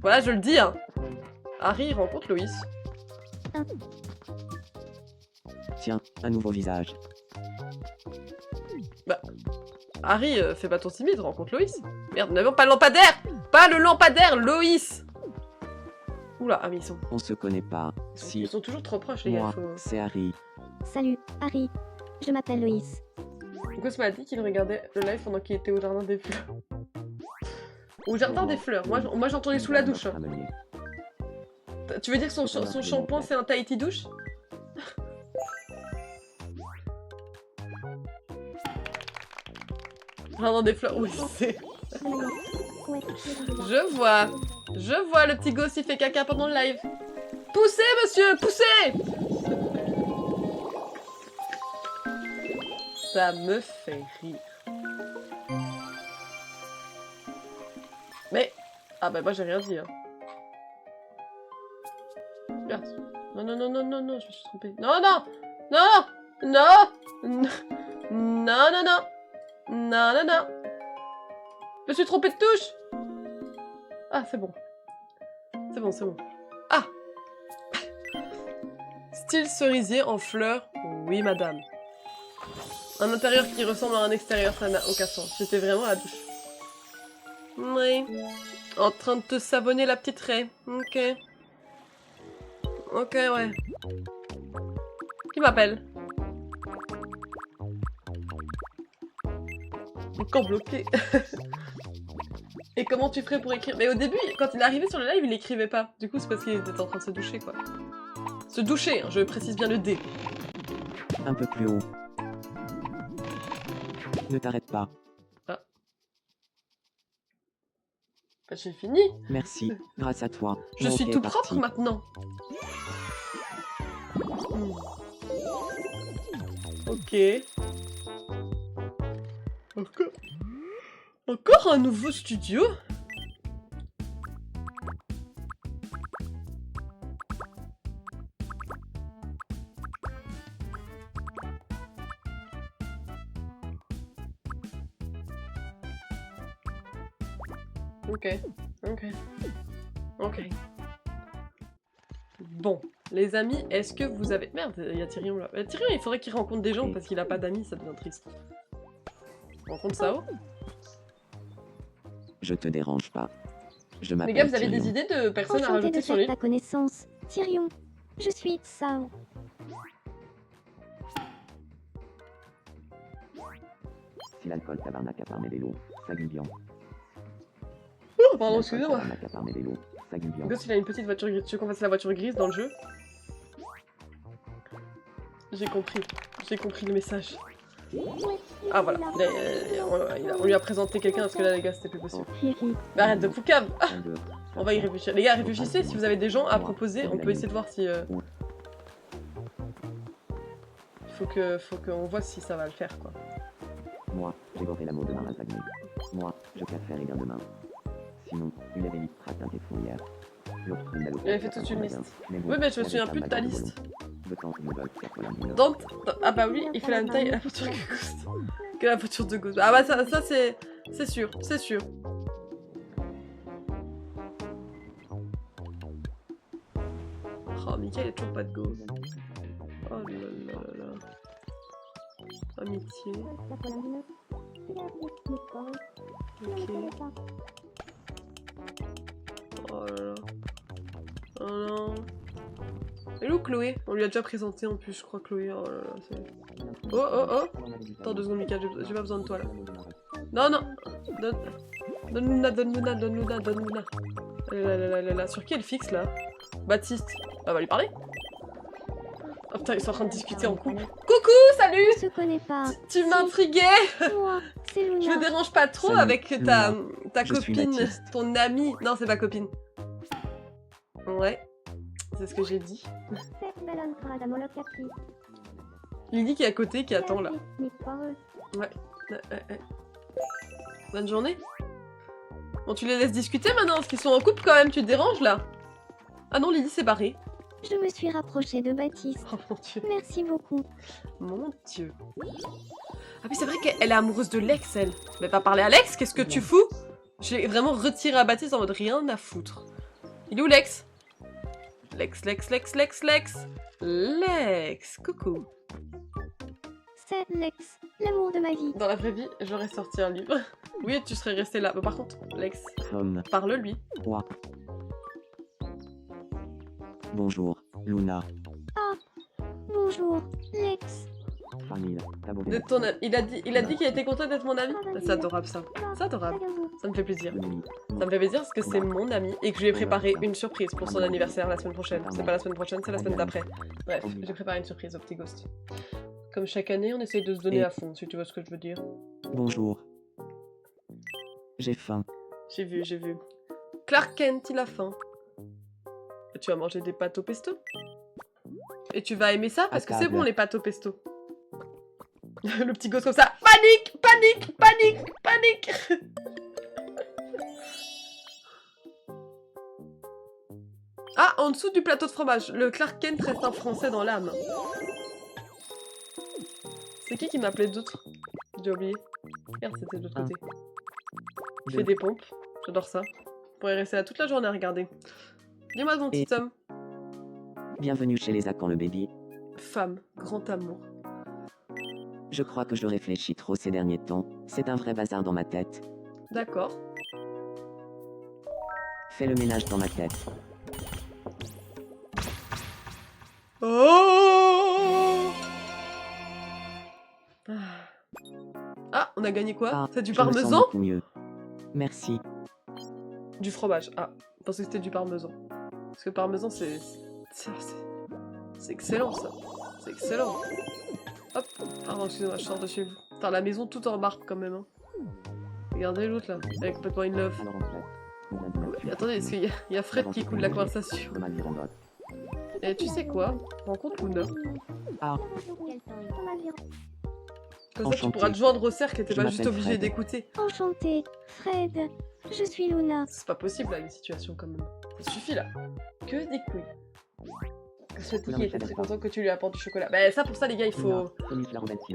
Voilà, je le dis, hein. Harry, il rencontre Loïs. Tiens, un nouveau visage. Harry, fais pas ton timide, rencontre Loïs. Merde, nous n'avons pas le lampadaire. Pas le lampadaire, Loïs. Oula, ah mais ils On se connaît pas. ils Si, sont toujours trop proches, les gars. moi, c'est Harry. Salut, Harry. Je m'appelle Loïs. Ghost m'a dit qu'il regardait le live pendant qu'il était au jardin des fleurs. Au jardin des fleurs. Moi j'entendais sous la douche. Hein. Tu veux dire que son shampoing c'est un Tahiti douche? Jardin des fleurs, oui c'est... Je vois le petit gosse il fait caca pendant le live. Poussez monsieur, poussez. Ça me fait rire. Mais... Ah bah moi j'ai rien dit hein. Merde. Non, non, non, non, non, non, je me suis trompée. Non, non. Non. Non. Non, non, non. Non, non, non. Je me suis trompée de touche. Ah, c'est bon. C'est bon, c'est bon. Ah. Style cerisier en fleurs. Oui, madame. Un intérieur qui ressemble à un extérieur, ça n'a aucun sens. J'étais vraiment à la douche. Oui. En train de te savonner la petite raie. Ok. Ok, ouais. Qui m'appelle? Encore bloqué. Et comment tu ferais pour écrire? Mais au début, quand il est arrivé sur le live, il écrivait pas. Du coup, c'est parce qu'il était en train de se doucher, quoi. Se doucher, hein, je précise bien le D. Un peu plus haut. Ne t'arrête pas. Bah, j'ai fini. Merci, grâce à toi. Je mon suis hockey tout est parti. propre maintenant. Ok. Encore un nouveau studio? Ok. Bon, les amis, est-ce que vous avez... Merde, il y a Tyrion là. Tyrion, il faudrait qu'il rencontre des gens parce qu'il a pas d'amis, ça devient triste. Rencontre Sao. Je te dérange pas. Je Les m'appelle gars, vous avez Tyrion. des idées de personnes à Enchantée rajouter de sur faire l'île? ta connaissance. Tyrion. Je suis Sao. Si l'alcool tabarnak à parmer des lots, ça guille bien. Oh, pardon, excusez-moi. Tabarnak à parmer des lots, ça guille bien. Ghost, il a une petite voiture grise. Tu veux qu'on fasse la voiture grise dans le jeu? J'ai compris le message. Ah voilà, on lui a présenté quelqu'un parce que là les gars c'était plus possible. Chérie. Mais arrête de poucave. Ah, Un, deux. on va y réfléchir. Les gars, réfléchissez si vous avez des gens à proposer, on peut essayer de voir si... Faut qu'on voit si ça va le faire quoi. Moi, j'ai goré l'amour demain à Saguenay. Moi, je préfère les gains demain. Sinon, une évélite traque un tes fourrières. Il avait fait toute une liste. Oui, mais je me souviens plus de ta liste. Ah bah oui, il fait la même taille la voiture que Ghost. Que la voiture de Ghost. Ah bah ça c'est sûr, c'est sûr. Oh, Mika, il a toujours pas de go. Oh là là là là. Amitié. Ok. Oh là là. Oh non. Et où Chloé? On lui a déjà présenté en plus, je crois, Chloé. Oh là là, c'est... Oh oh oh! Attends 2 secondes, Mika, j'ai pas besoin de toi là. Non, non! Donne Luna, donne Luna, donne Luna, donne Luna. Là. Sur qui elle fixe là? Baptiste. Ah, va lui parler? Oh putain, ils sont en train de discuter en couple. Coucou, salut! On se connaît pas. Tu m'intriguais! Moi, c'est Luna. Je me dérange pas trop Salut, avec Luna. ta Je suis copine, Baptiste. ton amie. Non, c'est pas copine. Ouais, c'est ce que j'ai dit. Il dit qui est à côté, qui attend là. Ouais. Bonne journée. Bon, tu les laisses discuter maintenant, parce qu'ils sont en couple quand même, tu te déranges là? Ah non, Lydie s'est barrée. Je me suis rapprochée de Baptiste. Oh mon dieu. Merci beaucoup. Mon dieu. Ah oui, c'est vrai qu'elle est amoureuse de Lex, elle. Mais pas parler à Lex, qu'est-ce que tu fous? J'ai vraiment retiré à Baptiste en mode rien à foutre. Il est où Lex? Lex, coucou. C'est Lex, l'amour de ma vie. Dans la vraie vie, j'aurais sorti un livre. Oui, tu serais resté là. Mais par contre, Lex, Homme, parle-lui. roi. Bonjour, Luna. Bonjour, Lex. Famille, De ton ami. Il a dit qu'il était content d'être mon ami. C'est adorable ça. C'est adorable. Ça me fait plaisir. Ça me fait plaisir parce que c'est mon ami et que je lui ai préparé une surprise pour son anniversaire la semaine prochaine. C'est pas la semaine prochaine, c'est la semaine d'après. Bref, j'ai préparé une surprise au petit Ghost. Comme chaque année, on essaye de se donner à fond, si tu vois ce que je veux dire. Bonjour. J'ai faim. J'ai vu. Clark Kent, il a faim. Et tu vas manger des pâtes au pesto. Et tu vas aimer ça parce que c'est bon les pâtes au pesto. Le petit Ghost comme ça. Panique. Ah, en dessous du plateau de fromage. Le Clark Kent reste un français dans l'âme. C'est qui m'appelait d'autre? J'ai oublié. Regarde, c'était de l'autre côté. Je fais des pompes. J'adore ça. Je pourrais rester là toute la journée à regarder. Dis-moi ton petit homme. Bienvenue chez les Akans le baby. Femme, grand amour. Je crois que je réfléchis trop ces derniers temps. C'est un vrai bazar dans ma tête. D'accord. Fais le ménage dans ma tête. Oh ah, on a gagné quoi? Ah, C'est du je me sens parmesan? beaucoup mieux. Merci. Du fromage. Ah, je pensais que c'était du parmesan. Parce que parmesan, c'est excellent, ça. C'est excellent. Hop. Pardon, excusez-moi, je sors de chez vous. Putain, la maison toute en marbre, quand même. Hein. Regardez l'autre, là. Elle est complètement in love. Ouais, attendez, est-ce qu'il y a Fred qui coule la conversation? Et tu sais quoi? Rencontre Luna. Ah. Comme ça, tu pourras te joindre au cercle et t'es Je pas juste m'appelle obligé Fred. d'écouter. Enchantée, Fred. Je suis Luna. C'est pas possible, là, une situation, quand même. Ça suffit, là. Que des couilles. Ce petit qui était très content que tu lui apportes du chocolat. Bah ça, pour ça, les gars, il faut...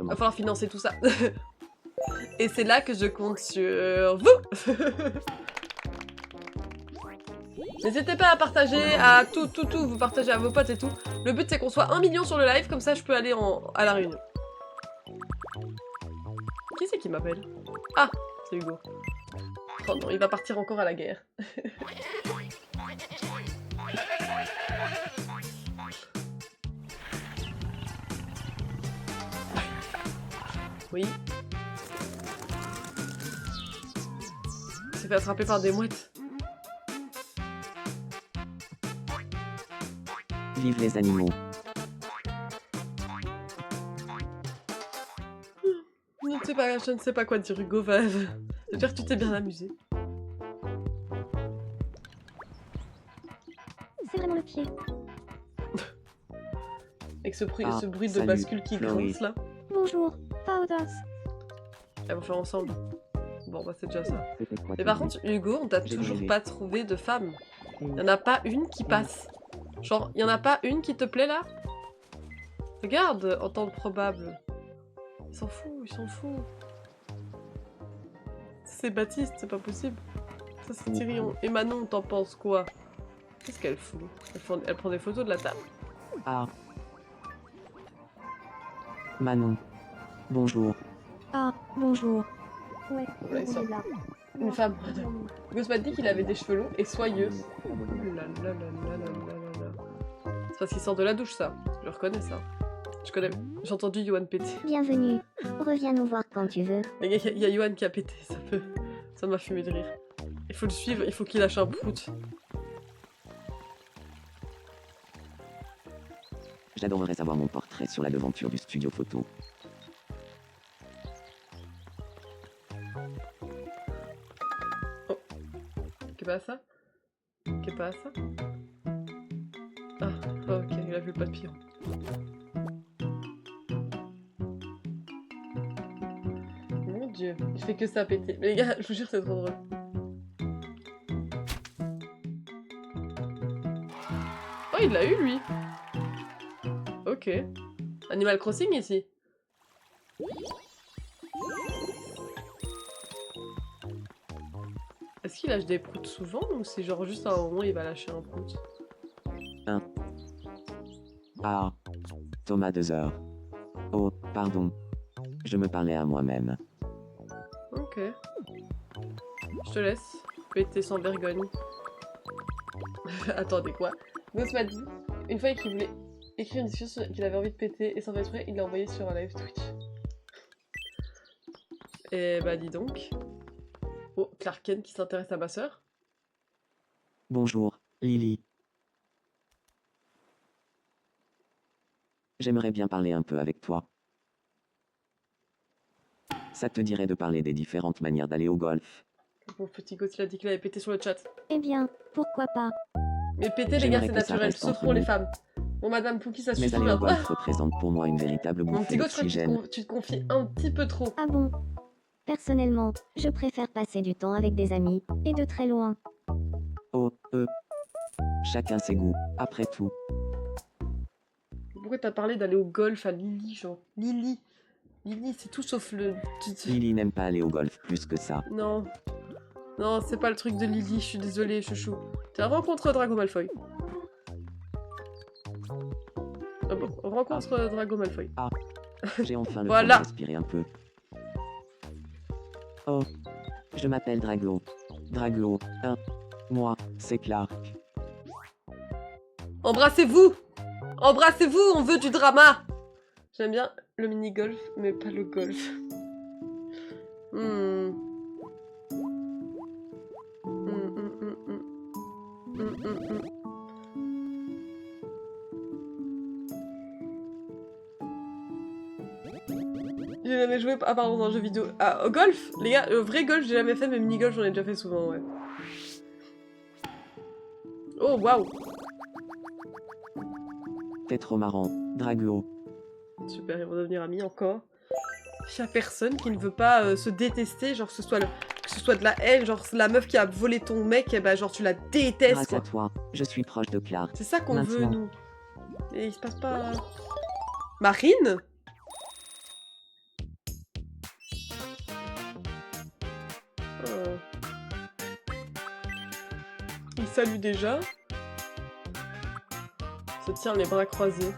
Va falloir financer tout ça. Et c'est là que je compte sur vous. N'hésitez pas à partager à tout, vous partagez à vos potes et tout. Le but, c'est qu'on soit 1 million sur le live, comme ça, je peux aller à la réunion. Qui c'est qui m'appelle? Ah, c'est Hugo. Oh non, il va partir encore à la guerre. Oui. Il s'est fait attraper par des mouettes. Vive les animaux. Je ne sais pas quoi dire, Hugo. J'espère que tu t'es bien amusé. C'est vraiment le pied. Avec ce bruit de salut, bascule qui Chloé. grince là. Bonjour, Powders. Elles vont faire ensemble. Bon, bah c'est déjà ça. C'était quoi Mais ton par but? contre, Hugo, on t'a J'ai toujours brûlé. pas trouvé de femme. Y en a pas une qui passe. Genre, y en a pas une qui te plaît là? Regarde, en temps probable. Il s'en fout, il s'en fout. C'est Baptiste, c'est pas possible. Ça c'est Tyrion. Et Manon, t'en penses quoi? Qu'est-ce qu'elle fout? Elle prend des photos de la table? Ah. Manon. Bonjour. Ah, bonjour. Ouais, Ouais, on ça- est là. Une femme. Gus m'a dit qu'il avait des cheveux longs et soyeux. Oh là là là là là là là. C'est parce qu'il sort de la douche, ça. Je reconnais ça. Je connais. J'ai entendu Yohan péter. Bienvenue. Reviens nous voir quand tu veux. Il y a Yohan qui a pété, ça peut. Ça m'a fumé de rire. Il faut le suivre, il faut qu'il lâche un prout. J'adorerais savoir mon portrait sur la devanture du studio photo. Qu'est pas ça? Qu'est pas ça? Ah, ok, il a vu le papillon. Mon dieu, il fait que ça péter. Mais les gars, je vous jure, c'est trop drôle. Oh, il l'a eu, lui. Ok. Animal Crossing, ici. Est-ce qu'il lâche des proutes souvent ou c'est genre juste à un moment il va lâcher un prout? Ah. Thomas 2 heures. Oh, pardon. Je me parlais à moi-même. Ok. Je te laisse péter sans vergogne. Attendez, quoi? Gus m'a dit, une fois qu'il voulait écrire une discussion qu'il avait envie de péter et sans faire exprès, il l'a envoyé sur un live Twitch. Et bah dis donc. Oh, Clark Kent qui s'intéresse à ma sœur. Bonjour, Lily. J'aimerais bien parler un peu avec toi. Ça te dirait de parler des différentes manières d'aller au golf? Mon petit Gus, il a dit qu'il avait pété sur le chat. Eh bien, pourquoi pas? Mais péter, les gars, J'aimerais c'est que ça naturel, reste sauf entre pour les nous. femmes. Bon, Madame Pookie, ça Mais suffit aller au maintenant. golf représente pour moi une véritable Mon bouffée petit Gus, je crois que d'oxygène. tu te confies un petit peu trop. Ah bon? Personnellement, je préfère passer du temps avec des amis, et de très loin. Oh, chacun ses goûts, après tout. Pourquoi t'as parlé d'aller au golf à Lily, genre? Lily. Lily, c'est tout sauf le... Lily n'aime pas aller au golf plus que ça. Non. Non, c'est pas le truc de Lily, je suis désolée, chouchou. T'as rencontré Drago Malfoy. Ah bon, rencontre Drago Malfoy. J'ai enfin le Voilà. temps de respirer un peu. Oh, je m'appelle Drago. Drago, moi, c'est Clark. Embrassez-vous! Embrassez-vous, on veut du drama! J'aime bien le mini-golf, mais pas le golf. J'ai jamais joué, à part dans un jeu vidéo. Ah, au golf? Les gars, le vrai golf, j'ai jamais fait, mais mini-golf, j'en ai déjà fait souvent, ouais. Oh, waouh! T'es trop marrant, Drago. Super, ils vont devenir amis encore. Il y a personne qui ne veut pas se détester, genre que ce soit de la haine, genre la meuf qui a volé ton mec, et bah genre tu la détestes Grâce quoi. à toi, je suis proche de Clark. C'est ça qu'on veut Maintenant. nous. Et il se passe pas... Marine? Oh. Il salue déjà. Se tient les bras croisés.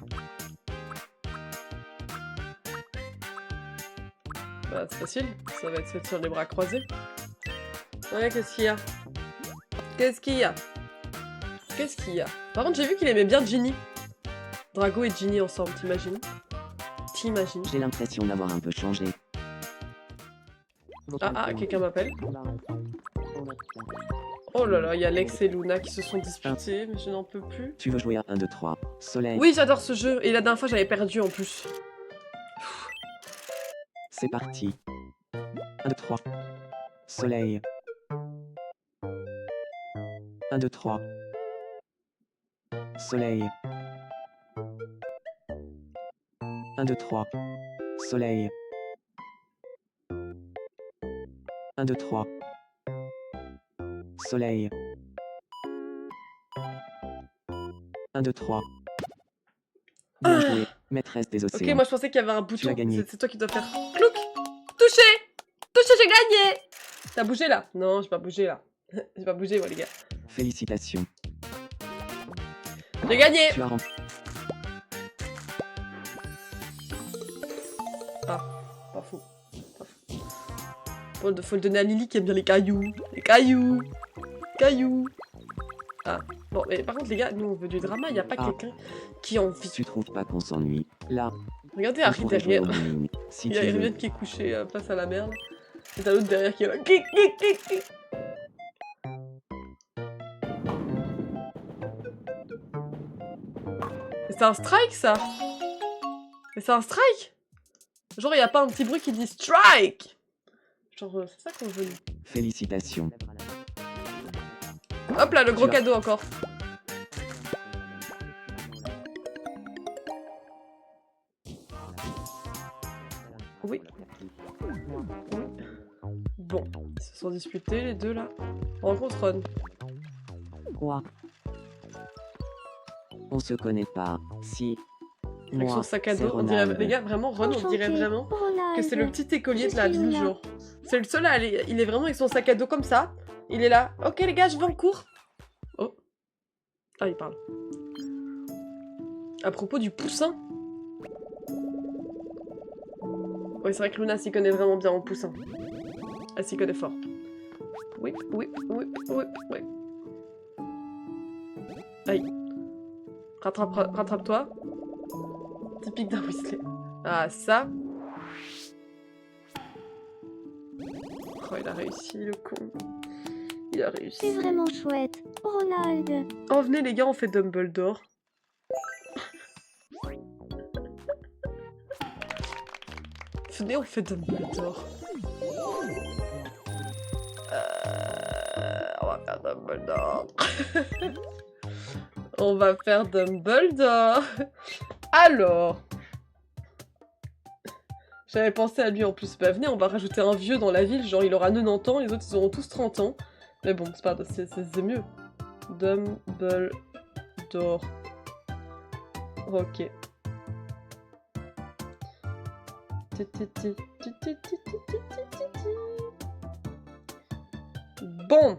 Bah c'est facile, ça va être se tient les bras croisés. Ouais, qu'est-ce qu'il y a? Qu'est-ce qu'il y a? Qu'est-ce qu'il y a? Par contre, j'ai vu qu'il aimait bien Ginny. Drago et Ginny ensemble, t'imagines? T'imagines? J'ai l'impression d'avoir un peu changé. Ah, quelqu'un m'appelle. Oh là là, il y a Lex et Luna qui se sont disputés, mais je n'en peux plus. Tu veux jouer à 1, 2, 3, soleil? Oui, j'adore ce jeu, et la dernière fois, j'avais perdu en plus. C'est parti. 1, 2, 3. Soleil. 1, 2, 3. Soleil. 1, 2, 3. Soleil. 1, 2, 3. Soleil. 1, 2, 3. Bien joué, maîtresse des Ok, océans. moi je pensais qu'il y avait un bouton. as gagné. C'est toi qui dois faire. Clouc. Touché. Touché, j'ai gagné. T'as bougé là? Non, j'ai pas bougé là. J'ai pas bougé moi les gars. Félicitations. J'ai gagné. Tu as rempli. Pas faux. Pas faux. Faut le donner à Lily qui aime bien les cailloux. Les cailloux. Cailloux. Ah. Bon, mais par contre les gars, nous on veut du drama, y a pas Ah. quelqu'un qui a envie. Tu trouves pas qu'on s'ennuie? Là, Regardez on Harry pourrait jouer derrière. au bowling. Si Il y a tu veux. Hermione qui est couchée face à la merde. Et t'as l'autre derrière qui est là. Clic, clic, clic, clic. Mais c'est un strike ça. Mais c'est un strike. Genre y a pas un petit bruit qui dit strike. Genre c'est ça qu'on veut nous. Félicitations. Hop là le gros Tu as- cadeau encore. Oui. Bon, ils se sont disputés les deux là. On rencontre Ron. Quoi? On se connaît pas. Si. Avec son Moi, sac à c'est dos. On dirait, Ronald. les gars, vraiment, Ron, on dirait Enchantée, vraiment Ronald. que c'est le petit écolier Je de la suis ville, Luna. genre. C'est le seul à aller. Il est vraiment avec son sac à dos comme ça. Il est là. Ok, les gars, je vais en cours. Oh. Ah, il parle. À propos du poussin. Oui, c'est vrai que Luna s'y connaît vraiment bien en poussin. Elle s'y connaît fort. Oui, oui, oui, oui, oui. Aïe. Rattrape-toi. Typique d'un Weasley. Ah, ça. Oh, il a réussi, le con. Il a C'est réussi. vraiment chouette. Ronald. Oh, venez, les gars, on fait Dumbledore. Venez, on fait Dumbledore. On va faire Dumbledore. On va faire Dumbledore. Alors. J'avais pensé à lui en plus. Bah venez, on va rajouter un vieux dans la ville. Genre, il aura 90 ans, les autres, ils auront tous 30 ans. Mais bon, c'est pas... c'est mieux. Dumbledore. Ok. Bon.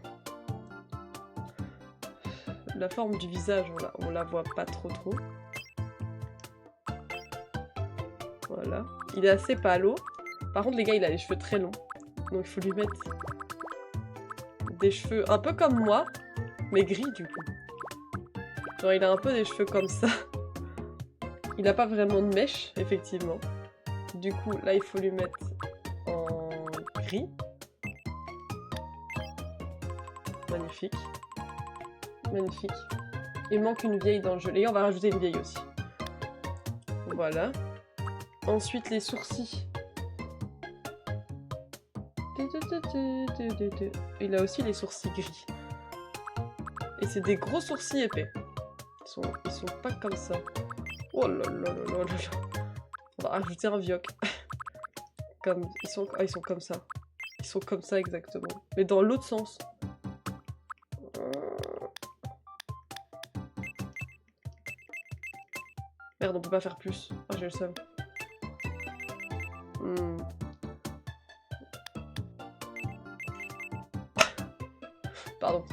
La forme du visage, on la voit pas trop. Voilà. Il est assez pâle. Par contre, les gars, il a les cheveux très longs. Donc, il faut lui mettre des cheveux un peu comme moi, mais gris, du coup. Genre, il a un peu des cheveux comme ça. Il n'a pas vraiment de mèche, effectivement. Du coup, là, il faut lui mettre en gris. Magnifique. Magnifique. Il manque une vieille dans le jeu. Les gars, on va rajouter une vieille aussi. Voilà. Ensuite, les sourcils. Il a aussi les sourcils gris. Et c'est des gros sourcils épais. Ils sont pas comme ça. Oh là là là là là là. On va rajouter un vioc. Comme, ils sont comme ça. Ils sont comme ça exactement. Mais dans l'autre sens. Merde, on peut pas faire plus. Ah, j'ai le seum. Pardon.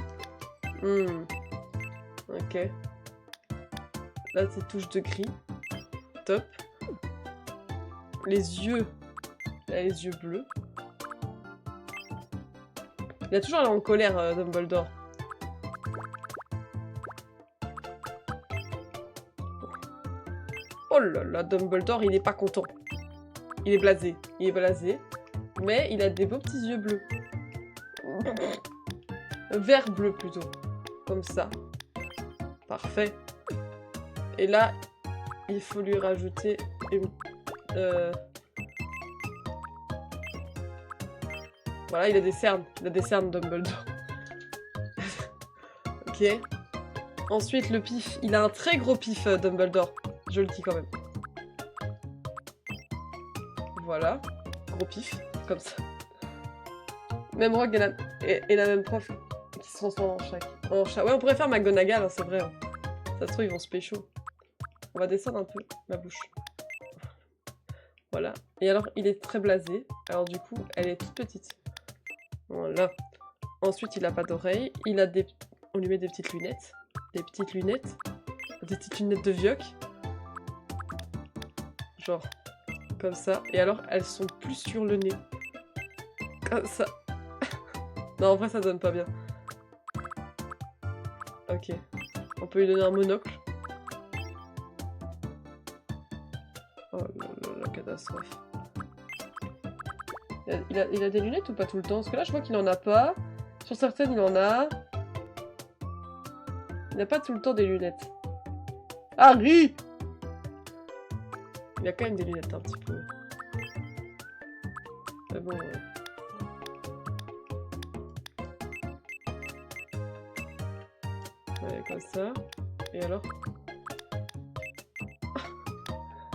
Ok. Là, c'est touche de gris. Top. Les yeux. Il a les yeux bleus. Il a toujours l'air en colère, Dumbledore. Oh là là, Dumbledore, il est pas content. Il est blasé. Il est blasé. Mais il a des beaux petits yeux bleus. Vert bleu plutôt. Comme ça. Parfait. Et là, il faut lui rajouter une... Voilà, il a des cernes. Il a des cernes, Dumbledore. Ok. Ensuite, le pif. Il a un très gros pif, Dumbledore. Je le dis quand même. Voilà. Gros pif. Comme ça. Même Rogue et la même prof qui se transforme en chat. Ouais, on pourrait faire McGonagall, hein, c'est vrai. Hein. Ça se trouve, ils vont se pécho. On va descendre un peu la bouche. Voilà. Et alors, il est très blasé. Alors du coup, elle est toute petite. Voilà. Ensuite, il a pas d'oreilles. Il a des... On lui met des petites lunettes. Des petites lunettes. Des petites lunettes de vioc. Genre, comme ça. Et alors, elles sont plus sur le nez. Comme ça. Non, en vrai, ça donne pas bien. Ok. On peut lui donner un monocle. Oh là là, la catastrophe. Il a des lunettes ou pas tout le temps? Parce que là, je vois qu'il en a pas. Sur certaines, il en a. Il n'a pas tout le temps des lunettes. Harry! Il a quand même des lunettes un petit peu. Mais bon... Ouais, comme ça. Et alors?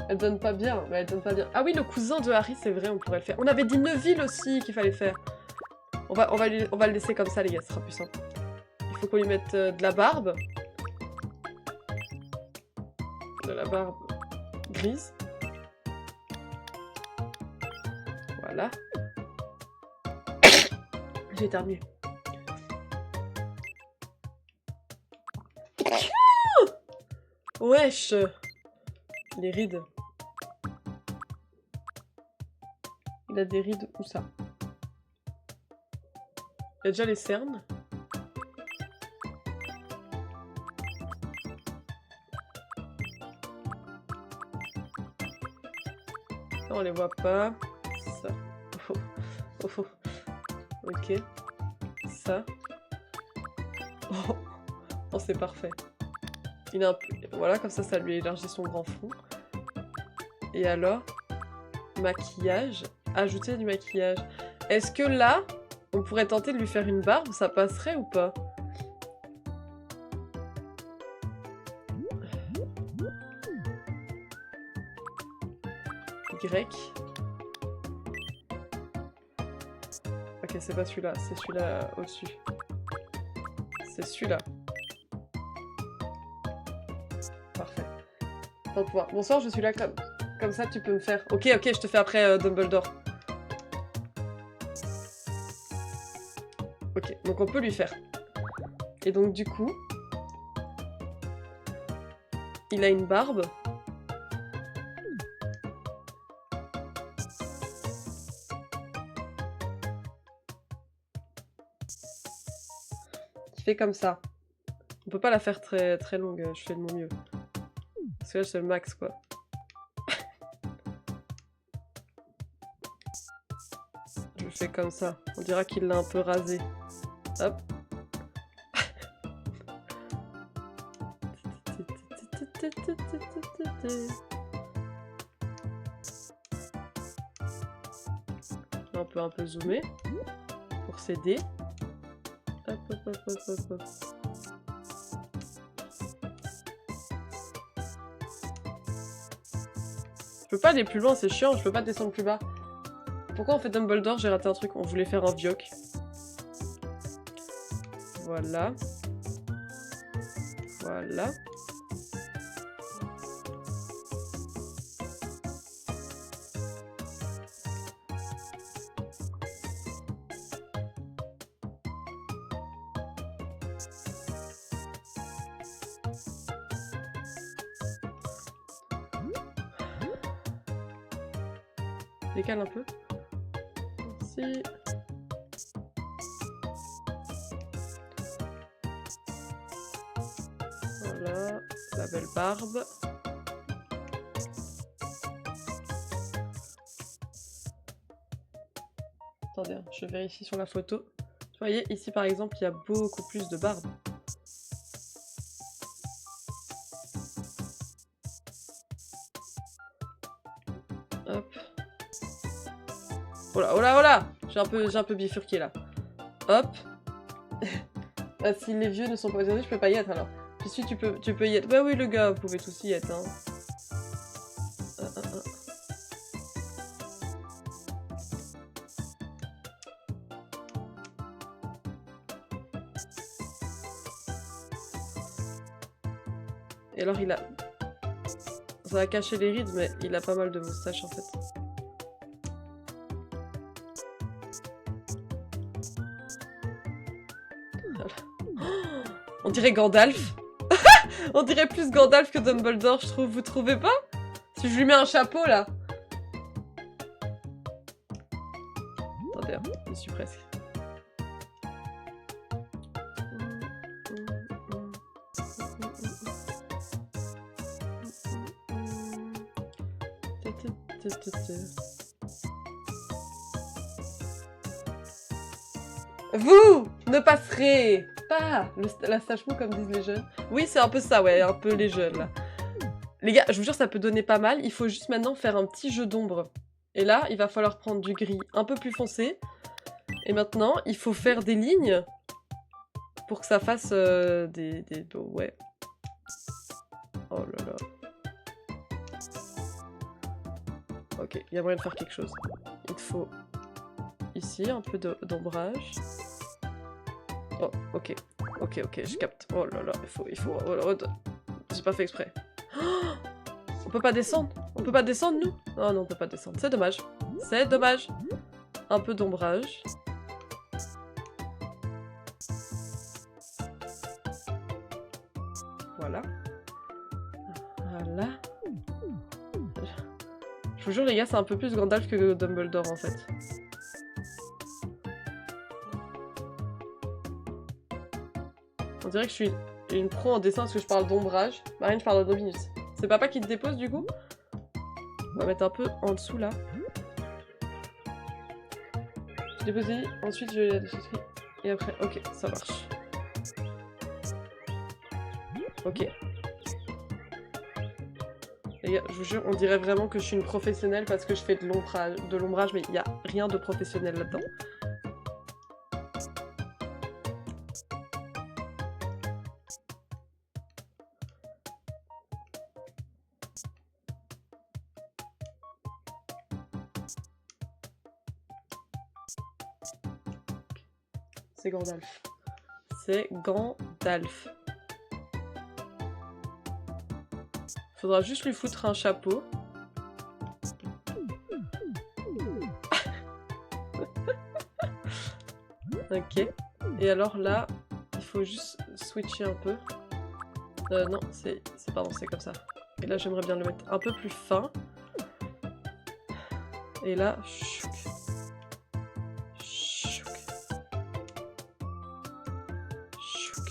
Elle donne pas bien, mais elle donne pas bien. Ah oui, le cousin de Harry, c'est vrai, on pourrait le faire. On avait dit Neville aussi qu'il fallait faire. On va le laisser comme ça, les gars, ce sera plus simple. Il faut qu'on lui mette de la barbe. De la barbe grise. Voilà. J'ai éternué. Wesh! Les rides. Il a des rides, où ça? Il a déjà les cernes. Ça, on les voit pas. Ça. Oh. Oh. Oh. Ok. Ça. Oh, oh c'est parfait. Il a un peu... Voilà, comme ça lui élargit son grand front. Et alors, maquillage. Ajouter du maquillage. Est-ce que là, on pourrait tenter de lui faire une barbe? Ça passerait ou pas? Y. Ok, c'est pas celui-là, c'est celui-là au-dessus. C'est celui-là. Parfait. Pour pouvoir... Bonsoir, je suis là comme ça, tu peux me faire... Ok, ok, je te fais après Dumbledore. Ok, donc on peut lui faire. Et donc du coup... Il a une barbe. Qui fait comme ça. On peut pas la faire très, très longue, je fais de mon mieux. Parce que là, c'est le max, quoi. Je le fais comme ça. On dira qu'il l'a un peu rasé. Hop. Là, on peut un peu zoomer pour s'aider. Hop, hop, hop, hop, hop, hop. Je peux pas aller plus loin, c'est chiant, je peux pas descendre plus bas. Pourquoi on fait Dumbledore? J'ai raté un truc, on voulait faire un vioc. Voilà. Voilà. Décale un peu. Ici. Voilà, la belle barbe. Attendez, hein, je vérifie sur la photo. Vous voyez, ici par exemple, il y a beaucoup plus de barbe. Hop. Oh là, oh là, oh là! J'ai un peu bifurqué là. Hop. Ah, si les vieux ne sont pas positionnés, je peux pas y être alors. Puis si tu peux y être. Bah oui, le gars, vous pouvez tous y être, hein. Et alors il a... Ça va cacher les rides, mais il a pas mal de moustaches en fait. Voilà. Oh, on dirait Gandalf. On dirait plus Gandalf que Dumbledore, je trouve. Vous trouvez pas? Si je lui mets un chapeau là. Attendez, hein, je suis presque. Vous ne passerez pas la stage mou comme disent les jeunes. Oui, c'est un peu ça, ouais, un peu les jeunes là. Les gars, je vous jure, ça peut donner pas mal. Il faut juste maintenant faire un petit jeu d'ombre. Et là, il va falloir prendre du gris un peu plus foncé. Et maintenant, il faut faire des lignes pour que ça fasse des... Ouais. Oh là là. Ok, il y a moyen de faire quelque chose. Il te faut ici un peu d'ombrage. Oh, ok. Ok, je capte. Oh là là, il faut... Oh, j'ai pas fait exprès. Oh, on peut pas descendre. On peut pas descendre, nous? Oh non, on peut pas descendre. C'est dommage. C'est dommage. Un peu d'ombrage. Voilà. Voilà. Je vous jure, les gars, c'est un peu plus Gandalf que Dumbledore, en fait. On dirait que je suis une pro en dessin parce que je parle d'ombrage. Marine, je parle de Dominus. C'est papa qui te dépose, du coup? On va mettre un peu en dessous, là. Je dépose ici, ensuite je la déchiffre. Et après, ok, ça marche. Ok. Les gars, je vous jure, on dirait vraiment que je suis une professionnelle parce que je fais de l'ombrage, mais il n'y a rien de professionnel là-dedans. C'est Gandalf. C'est Gandalf. Faudra juste lui foutre un chapeau. Ok. Et alors là, il faut juste switcher un peu. Non, pardon, c'est comme ça. Et là, j'aimerais bien le mettre un peu plus fin. Et là, chouk. Chouk. Chouk.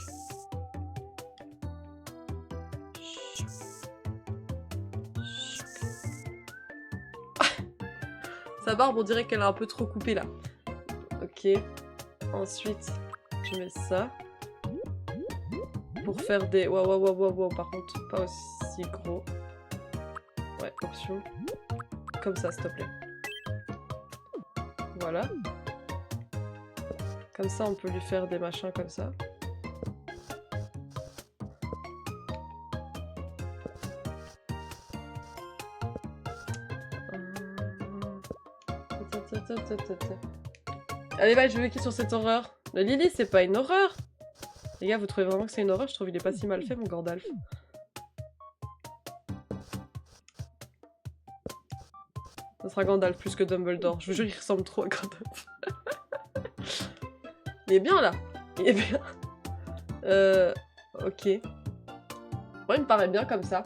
Chouk. Sa barbe, on dirait qu'elle a un peu trop coupé là. Ok. Ensuite, je mets ça. Pour faire des... Wow, par contre, pas aussi gros. Ouais, option. Comme ça, s'il te plaît. Voilà. Comme ça, on peut lui faire des machins comme ça. Allez, bye, je vais cliquer sur cette horreur. Le Lily, c'est pas une horreur. Les gars, vous trouvez vraiment que c'est une horreur? Je trouve qu'il est pas si mal fait, mon Gandalf. Ça sera Gandalf plus que Dumbledore. Je vous jure, il ressemble trop à Gandalf. Il est bien, là. Il est bien. Ok. Moi, il me paraît bien comme ça.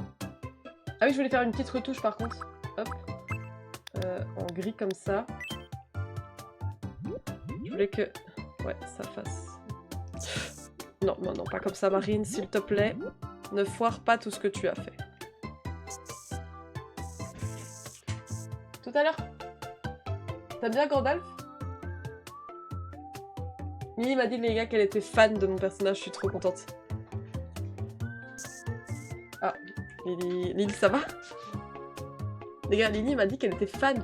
Ah oui, je voulais faire une petite retouche, par contre. Hop. En gris, comme ça. Je voulais que... Ouais, ça fasse... Non, pas comme ça, Marine, s'il te plaît. Ne foire pas tout ce que tu as fait. Tout à l'heure. T'aimes bien Gandalf? Lily m'a dit, les gars, qu'elle était fan de mon personnage, je suis trop contente. Ah, Lily, ça va? Les gars, Lily m'a dit qu'elle était fan.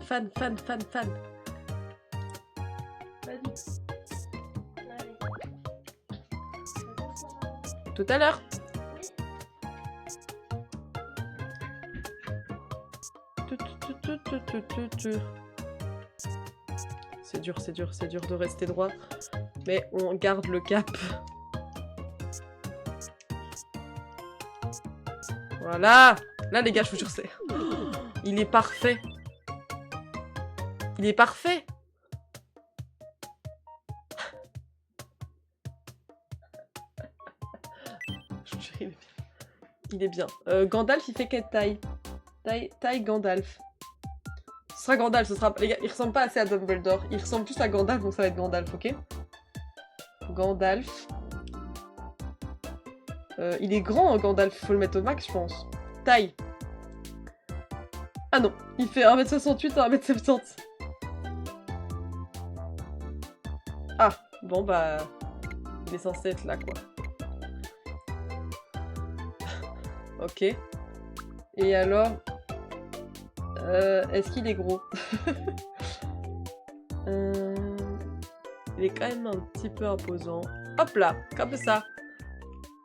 Tout à l'heure. C'est dur de rester droit. Mais on garde le cap. Voilà. Là, les gars, je vous jure, c'est... Il est parfait. Il est parfait. Je vous jure, il est bien. Il est bien. Gandalf, il fait quelle taille? Taille Gandalf. Ce sera Gandalf, ce sera... Les gars, il ressemble pas assez à Dumbledore. Il ressemble plus à Gandalf, donc ça va être Gandalf, ok? Gandalf. Il est grand, Gandalf. Faut le mettre au max, je pense. Taille. Ah non, il fait 1m68 à 1m70. Ah, bon bah... Il est censé être là, quoi. Ok. Et alors... est-ce qu'il est gros? Il est quand même un petit peu imposant. Hop là, comme ça.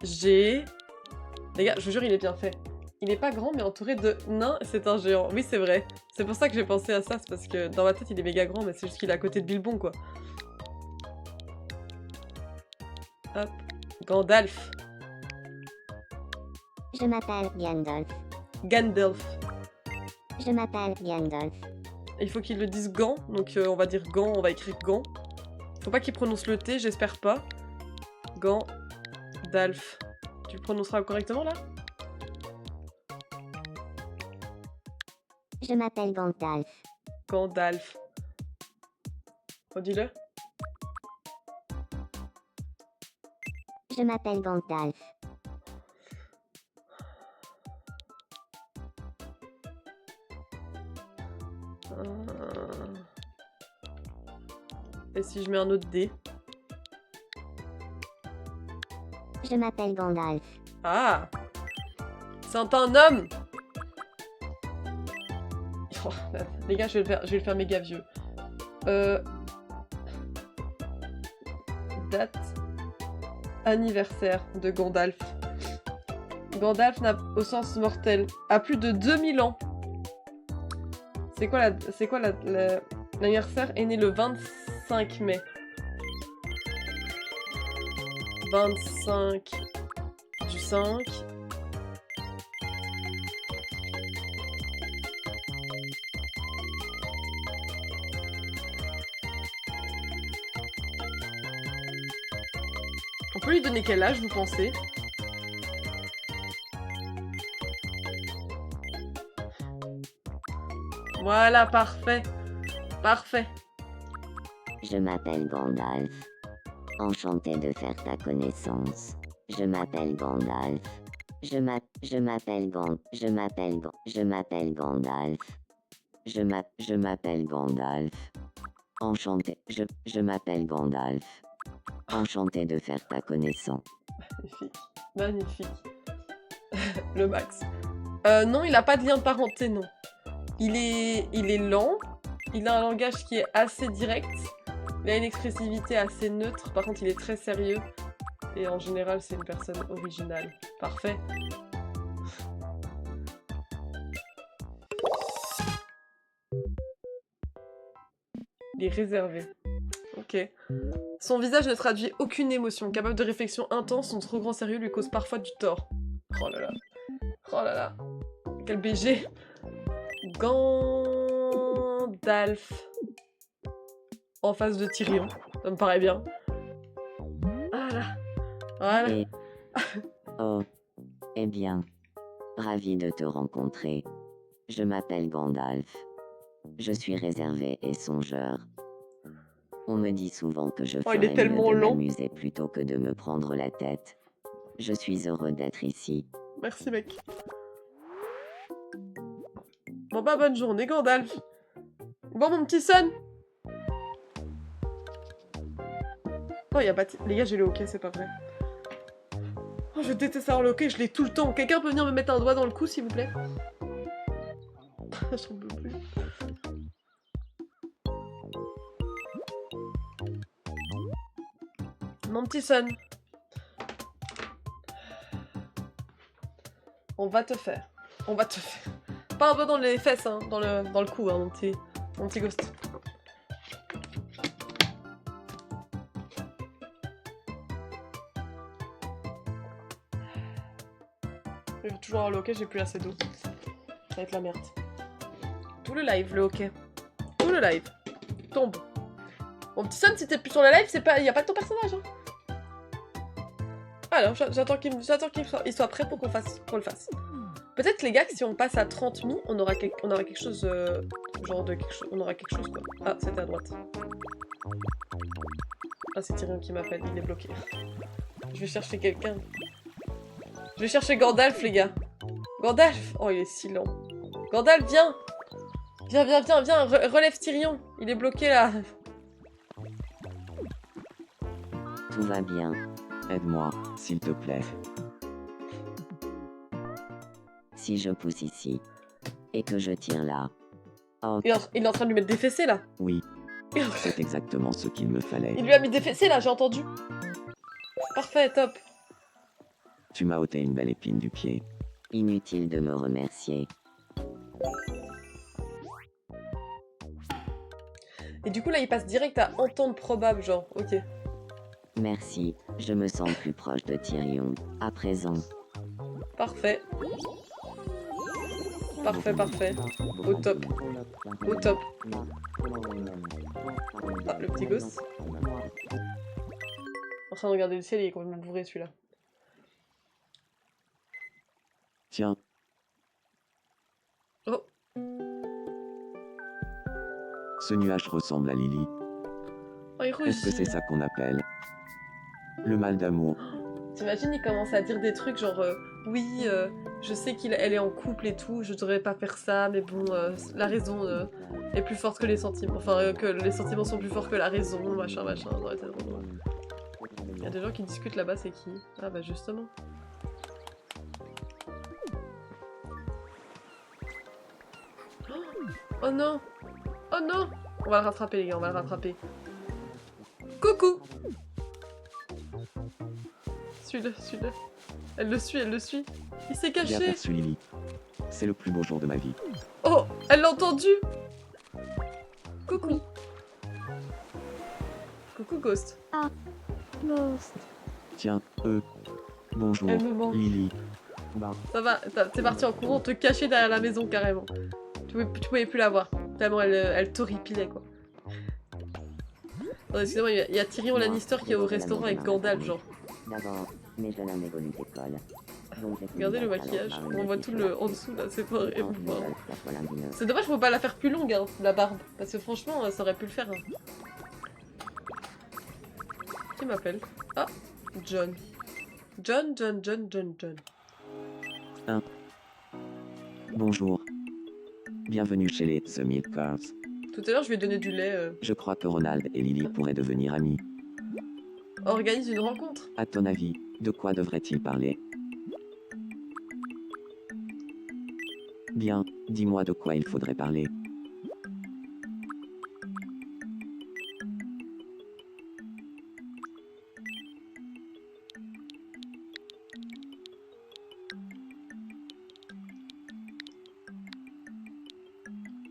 J'ai... Les gars, je vous jure, il est bien fait. Il est pas grand, mais entouré de nains, c'est un géant. Oui, c'est vrai. C'est pour ça que j'ai pensé à ça, c'est parce que dans ma tête, il est méga grand, mais c'est juste qu'il est à côté de Bilbon, quoi. Hop. Gandalf. Je m'appelle Gandalf. Gandalf. Je m'appelle Gandalf. Il faut qu'il le dise Gand, donc on va dire Gand, on va écrire Gand. Faut pas qu'il prononce le T, j'espère pas. Gandalf. Tu le prononceras correctement, là? Je m'appelle Gandalf. Gandalf. Redis-le. Je m'appelle Gandalf. Et si je mets un autre D? Je m'appelle Gandalf. Ah! C'est un homme! Oh, les gars, je vais le faire méga vieux. Date anniversaire de Gandalf. Gandalf n'a au sens mortel a plus de 2000 ans. C'est quoi l'anniversaire est né le 25 mai. 25 du 5. On peut lui donner quel âge, vous pensez? Voilà, parfait. Parfait. Je m'appelle Gandalf. Enchanté de faire ta connaissance. Je m'appelle Gandalf. Je m'appelle Gandalf. Je m'appelle Gandalf. Enchanté. Je m'appelle Gandalf. Enchanté de faire ta connaissance. Magnifique. Magnifique. Le max. Non, il a pas de lien de parenté, non. Il est lent. Il a un langage qui est assez direct. Il a une expressivité assez neutre. Par contre, il est très sérieux. Et en général, c'est une personne originale. Parfait. Il est réservé. Ok. Son visage ne traduit aucune émotion. Capable de réflexion intense, son trop grand sérieux lui cause parfois du tort. Oh là là. Oh là là. Quel BG. Gandalf. En face de Tyrion. Ça me paraît bien. Voilà. Voilà. Et... Oh. Eh bien. Ravi de te rencontrer. Je m'appelle Gandalf. Je suis réservé et songeur. On me dit souvent que je ferais il est tellement mieux de long. m'amuser plutôt que de me prendre la tête. Je suis heureux d'être ici. Merci, mec. Bon bah, bonne journée, Gandalf. Bon, mon petit son. Oh, y a pas... Les gars, j'ai le hockey, c'est pas vrai. Oh, je déteste avoir le hockey, je l'ai tout le temps. Quelqu'un peut venir me mettre un doigt dans le cou, s'il vous plaît? J'en peux plus. Mon petit son. On va te faire. On va te faire. Pas un doigt dans les fesses, hein, dans le cou, hein, mon petit ghost. Je vais toujours avoir le hockey, j'ai plus assez d'eau. Ça va être la merde. Tout le live, le hockey. Tout le live. Tombe. Mon petit son, si t'es plus sur le live, c'est pas... y a pas de ton personnage, hein. Alors, j'attends qu'il soit prêt pour qu'on le fasse. Peut-être, les gars, que si on passe à 30 000, on aura quelque chose... genre de quelque chose... On aura quelque chose, quoi. Ah, c'était à droite. Ah, c'est Tyrion qui m'appelle, il est bloqué. Je vais chercher quelqu'un. Je vais chercher Gandalf, les gars. Gandalf! Oh, il est si lent. Gandalf, viens! Viens, relève Tyrion. Il est bloqué, là. Tout va bien. Aide-moi, s'il te plaît. Si je pousse ici, et que je tire là. Oh, Il est en train de lui mettre des fessées, là. Oui, c'est exactement ce qu'il me fallait. Il lui a mis des fessées, là, j'ai entendu. Parfait, top. Tu m'as ôté une belle épine du pied. inutile de me remercier. Et du coup, là, il passe direct à entendre probable, genre. Ok. Merci, je me sens plus proche de Tyrion, à présent. Parfait. Parfait. Au top. Au top. Ah, le petit gosse. En train de regarder le ciel, il est complètement bourré, celui-là. Tiens, Oh, ce nuage ressemble à Lily. oh il Est-ce que rougit. c'est ça qu'on appelle le mal d'amour? T'imagines, il commence à dire des trucs genre oui, je sais qu'elle est en couple et tout, je devrais pas faire ça, mais bon, la raison est plus forte que les sentiments. Enfin, que les sentiments sont plus forts que la raison, machin. Ça aurait été drôle. Il y a des gens qui discutent là-bas, c'est qui? Ah bah justement. Oh non! Oh non! On va le rattraper, les gars, on va le rattraper. Coucou! Suis-le. Elle le suit. Il s'est J'ai caché. aperçu Lily. C'est le plus beau jour de ma vie. Oh, elle l'a entendu. Coucou. Coucou, Ghost. Ghost. Tiens, bonjour, Elle me manque. Lily. Ça va, t'es parti en courant, te cacher derrière la maison, carrément. Tu pouvais plus la voir. Tellement elle t'horripilait, quoi. Attends, excusez-moi, il y a Tyrion Lannister qui est au restaurant avec Gandalf, genre. D'abord, mes jeunes hommes évoluent d'école. Regardez le maquillage. On voit tout le en dessous, là, c'est pas épouvantable. C'est dommage, faut pas la faire plus longue, hein, la barbe. Parce que franchement, ça aurait pu le faire. Hein. Qui m'appelle? Ah, John. John. Bonjour. Bienvenue chez les The Milkers. Tout à l'heure, je lui ai donné du lait. Je crois que Ronald et Lily pourraient devenir amis. Organise une rencontre. À ton avis, de quoi devraient-ils parler? Bien, dis-moi de quoi il faudrait parler.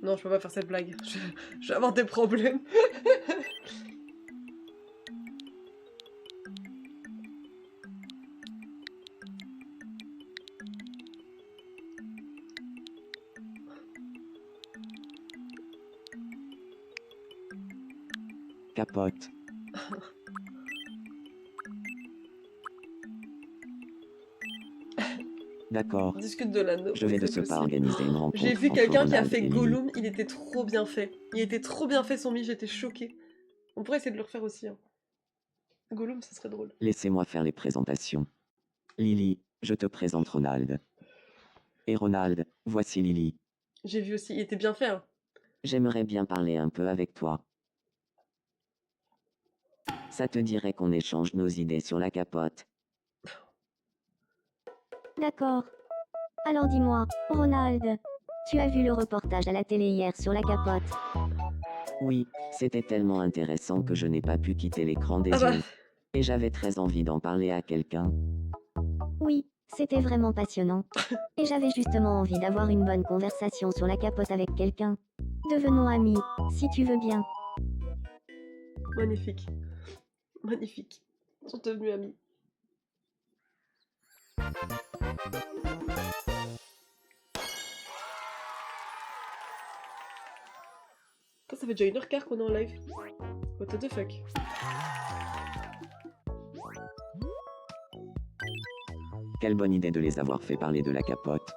Non, je peux pas faire cette blague. Je vais avoir des problèmes. Capote. D'accord. On discute de l'anneau. Je vais de c'est ce pas possible. organiser une rencontre. J'ai vu entre quelqu'un qui a Ronald fait et Lily. Gollum, il était trop bien fait. Il était trop bien fait son mi, j'étais choquée. On pourrait essayer de le refaire aussi. Hein. Gollum, ça serait drôle. Laissez-moi faire les présentations. Lily, je te présente Ronald. Et Ronald, voici Lily. J'ai vu aussi, il était bien fait. Hein. J'aimerais bien parler un peu avec toi. Ça te dirait qu'on échange nos idées sur la capote? D'accord. Alors dis-moi, Ronald, tu as vu le reportage à la télé hier sur la capote? Oui, c'était tellement intéressant que je n'ai pas pu quitter l'écran des Ah bah. yeux. Et j'avais très envie d'en parler à quelqu'un. Oui, c'était vraiment passionnant. Et j'avais justement envie d'avoir une bonne conversation sur la capote avec quelqu'un. Devenons amis, si tu veux bien. Magnifique. Magnifique. Ils sont devenus amis. Ça fait déjà 1h15 qu'on est en live. What the fuck. Quelle bonne idée de les avoir fait parler de la capote.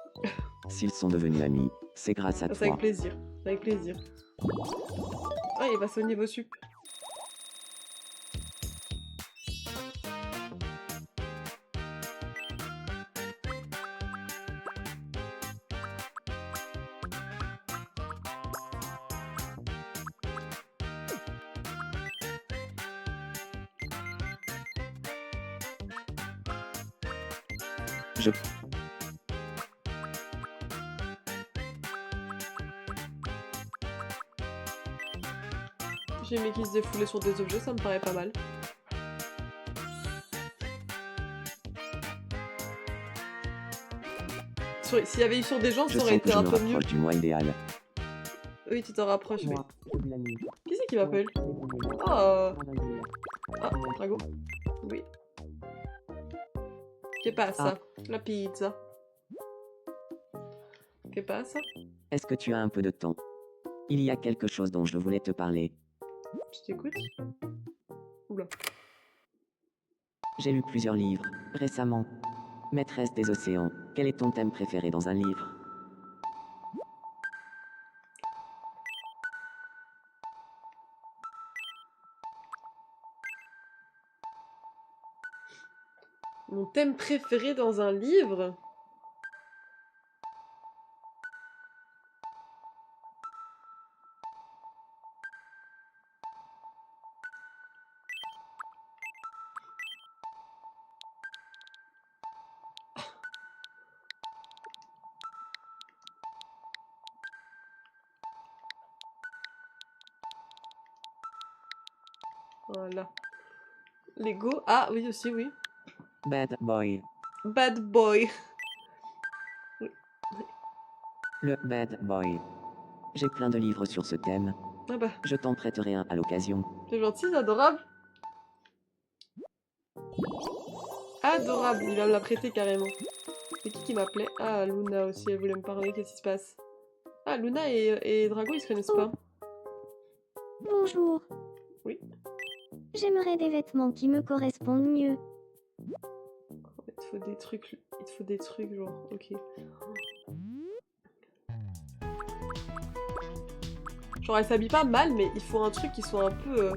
S'ils sont devenus amis, c'est grâce à C'est avec toi. plaisir. Avec plaisir. Ah, il est passé au niveau sup. Je... J'ai aimé qu'il se défoulait sur des objets, ça me paraît pas mal. S'il y avait eu sur des gens, Je ça sens aurait que été je un me peu mieux. rapproche du moi idéal. Oui, tu t'en rapproches, oui. Moi, je blâme. Qui c'est qui m'appelle? Oh. Ah, Drago. Oui. Che passa? La pizza. Che passa? Est-ce que tu as un peu de temps? Il y a quelque chose dont je voulais te parler. Je t'écoute. Oula. J'ai lu plusieurs livres, récemment. Maîtresse des océans, quel est ton thème préféré dans un livre? Mon thème préféré dans un livre? Voilà. Lego. Ah oui aussi, oui. Bad Boy. Bad Boy. Le Bad Boy. J'ai plein de livres sur ce thème. Ah bah, Je t'en prêterai un à l'occasion. c'est gentil, c'est adorable. Adorable, il va me la prêter carrément. C'est qui m'appelait? Ah, Luna aussi, elle voulait me parler, qu'est-ce qui se passe? Ah, Luna et Drago, ils se connaissent pas. Bonjour. Oui. J'aimerais des vêtements qui me correspondent mieux. Il te faut des trucs, genre, ok. Genre, elle s'habille pas mal, mais il faut un truc qui soit un peu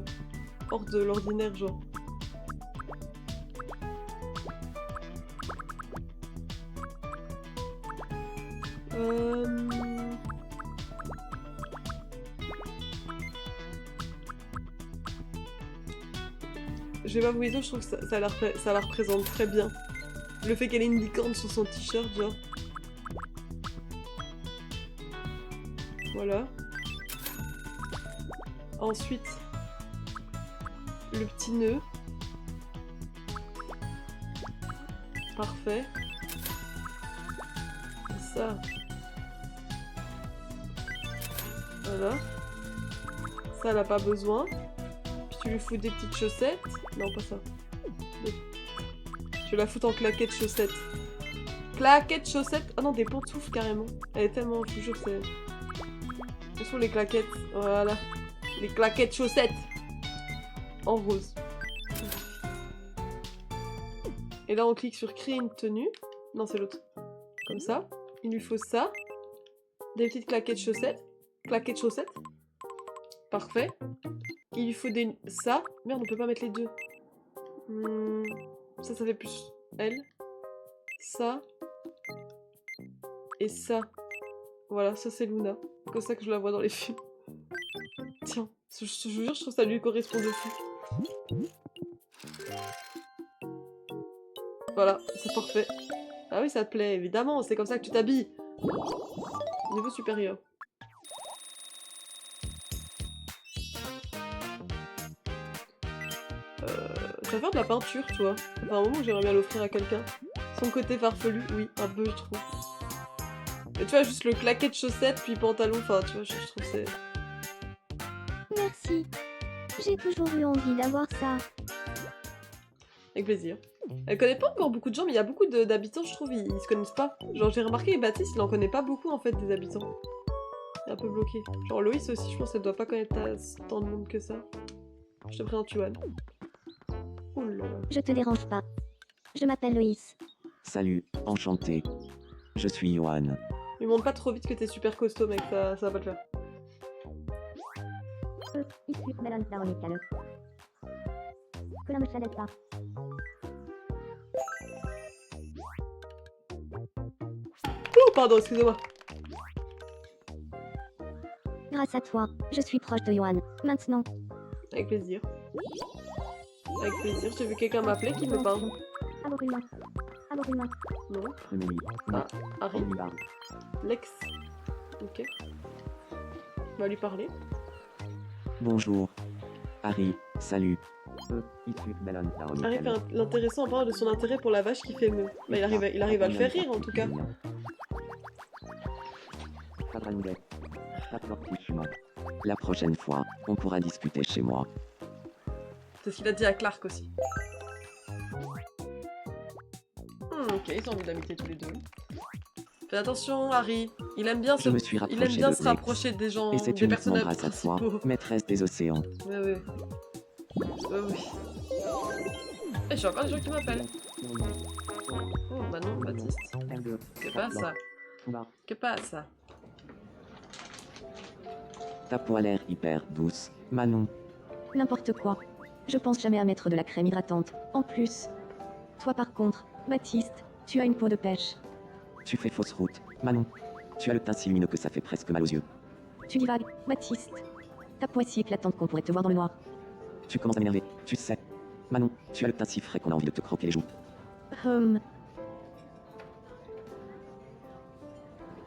hors de l'ordinaire, genre. Je vais pas vous dire, je trouve que ça la représente très bien. Le fait qu'elle ait une licorne sur son t-shirt, genre. Voilà. Ensuite, le petit nœud. Parfait. Ça. Voilà. Ça, elle a pas besoin. Puis tu lui fous des petites chaussettes. Non, pas ça. Je vais la foutre en claquettes chaussettes. Claquettes chaussettes. Oh non, des pantoufles carrément. Elle est tellement... Je vous jure, c'est... Ce sont les claquettes. Voilà. Les claquettes chaussettes. En rose. Et là, on clique sur créer une tenue. Non, c'est l'autre. Comme ça. Il lui faut ça. Des petites claquettes chaussettes. Claquettes chaussettes. Parfait. Il lui faut des... Ça. Merde, on peut pas mettre les deux. Ça fait plus elle. Ça. Et ça. Voilà, ça c'est Luna. Comme ça que je la vois dans les films. Tiens, je vous jure, je trouve que ça lui correspond de fou. Voilà, c'est parfait. Ah oui, ça te plaît, évidemment, c'est comme ça que tu t'habilles. Niveau supérieur. Ça va faire de la peinture, tu vois. Enfin, un moment, j'aimerais bien l'offrir à quelqu'un. Son côté farfelu, oui, un peu, je trouve. Mais tu vois, juste le claquet de chaussettes, puis pantalon, enfin, tu vois, je trouve que c'est... Merci. J'ai toujours eu envie d'avoir ça. Avec plaisir. Elle connaît pas encore beaucoup de gens, mais il y a beaucoup d'habitants, je trouve, ils se connaissent pas. Genre, j'ai remarqué, Baptiste, il en connaît pas beaucoup, en fait, des habitants. Un peu bloqué. Genre Loïs aussi, je pense qu'elle doit pas connaître tant de monde que ça. Je te présente Yuan. Ouh là là. Je te dérange pas. Je m'appelle Loïs. Salut, enchanté. Je suis Yohan. Mais montre pas trop vite que t'es super costaud, mec, ça va pas le faire. Ici, Melon Veronica. Colombe Chadetta. Oh, pardon, excusez-moi. Grâce à toi, je suis proche de Yohan. Maintenant, Avec plaisir. Avec plaisir, j'ai vu quelqu'un m'appeler qui me parle. abonnement. Abonnement. Non, Remélie. Ah, Harry. Oliva. Lex. Ok. On va lui parler. Bonjour. Harry, salut. Issu Melon Harry fait l'intéressant en parlant de son intérêt pour la vache qui fait meuh. Bah, il arrive à le faire rire en tout cas. La prochaine fois, on pourra discuter chez moi. C'est ce qu'il a dit à Clark aussi. Ok, ils ont envie d'amitié tous les deux. Fais attention, Harry. Il aime bien Je me suis rapproché de se Lex. rapprocher des gens, Et c'est des uniquement personnages grâce à toi, principaux. maîtresse des océans. Ouais, ouais. Ouais, oui. Et j'ai encore des gens qui m'appellent. Oh, bah non, Baptiste. Qu'est pas ça? Qu'est pas ça? Ta peau a l'air hyper douce, Manon. N'importe quoi. Je pense jamais à mettre de la crème hydratante. En plus. Toi par contre, Baptiste, tu as une peau de pêche. Tu fais fausse route, Manon. Tu as le teint si lumineux que ça fait presque mal aux yeux. Tu divagues, Baptiste. Ta peau est si éclatante qu'on pourrait te voir dans le noir. Tu commences à m'énerver, tu sais. Manon, tu as le teint si frais qu'on a envie de te croquer les joues.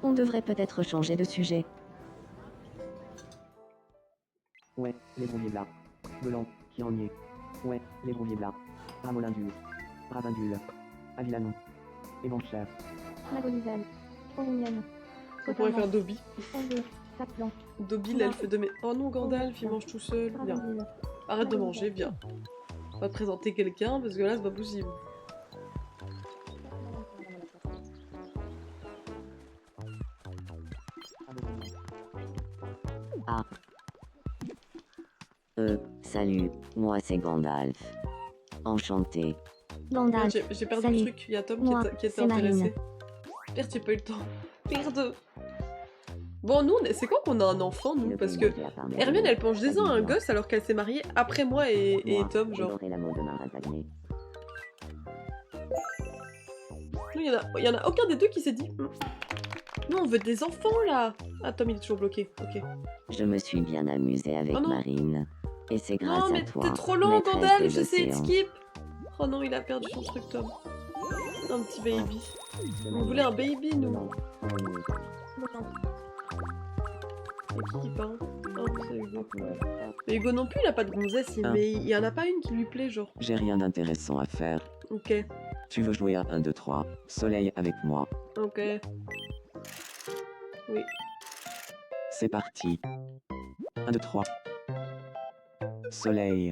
On devrait peut-être changer de sujet. Ouais, les brouillés là. Belan, qui en y est. Ouais, les brouillés là. Ramolindule. Ravindule. Avilanon. Et mon cher. Magolisel. Aurignon. On pourrait faire Dobby. Enjeu. Saplan. Dobby, l'elfe de mes... Oh non, Gandalf, il mange tout seul. Viens. Arrête de manger, viens. On va te présenter quelqu'un, parce que là, c'est pas possible. Ah. Salut, moi c'est Gandalf. Enchanté. Gandalf. J'ai perdu Salut. le truc, il y a Tom Moi, qui était c'est Marine. intéressé. Merde, j'ai pas eu le temps. Merde. Bon, nous, c'est quoi qu'on a un enfant, nous? Parce que Hermione, elle penche des ans à un gosse alors qu'elle s'est mariée après moi et Tom, genre. Nous, il y en a aucun des deux qui s'est dit... Nous, on veut des enfants, là. Ah, Tom, il est toujours bloqué. Ok. Je me suis bien amusée avec Oh non. Marine. Et c'est grâce Non, mais à toi. t'es trop lent, maîtresse Gandalf, des j'essaie de océans. skip. Oh non, il a perdu son truc, Tom. Un petit baby. On voulait un baby, nous. C'est qui parle? Oh, c'est Hugo. Mais Hugo non plus, il a pas de gonzesse, mais il y en a pas une qui lui plaît, genre. J'ai rien d'intéressant à faire. Ok, Tu veux jouer à 1, 2, 3, soleil avec moi. ok. Oui. C'est parti. 1, 2, 3. Soleil.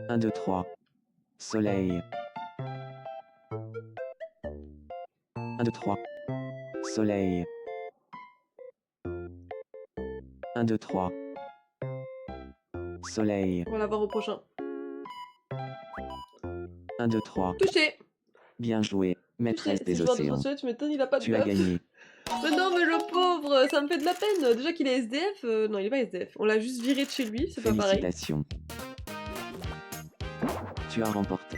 1, 2, 3. Soleil. 1, 2, 3. Soleil. 1, 2, 3. Soleil. On va la voir au prochain. 1, 2, 3. Touché. Bien joué, maîtresse Si des je vois océans. tu m'étonnes, il a pas de Tu as meuf. gagné. Mais non, mais le pauvre, ça me fait de la peine. Déjà qu'il est SDF, non, il est pas SDF. On l'a juste viré de chez lui, c'est pas pareil. Félicitations. Tu as remporté.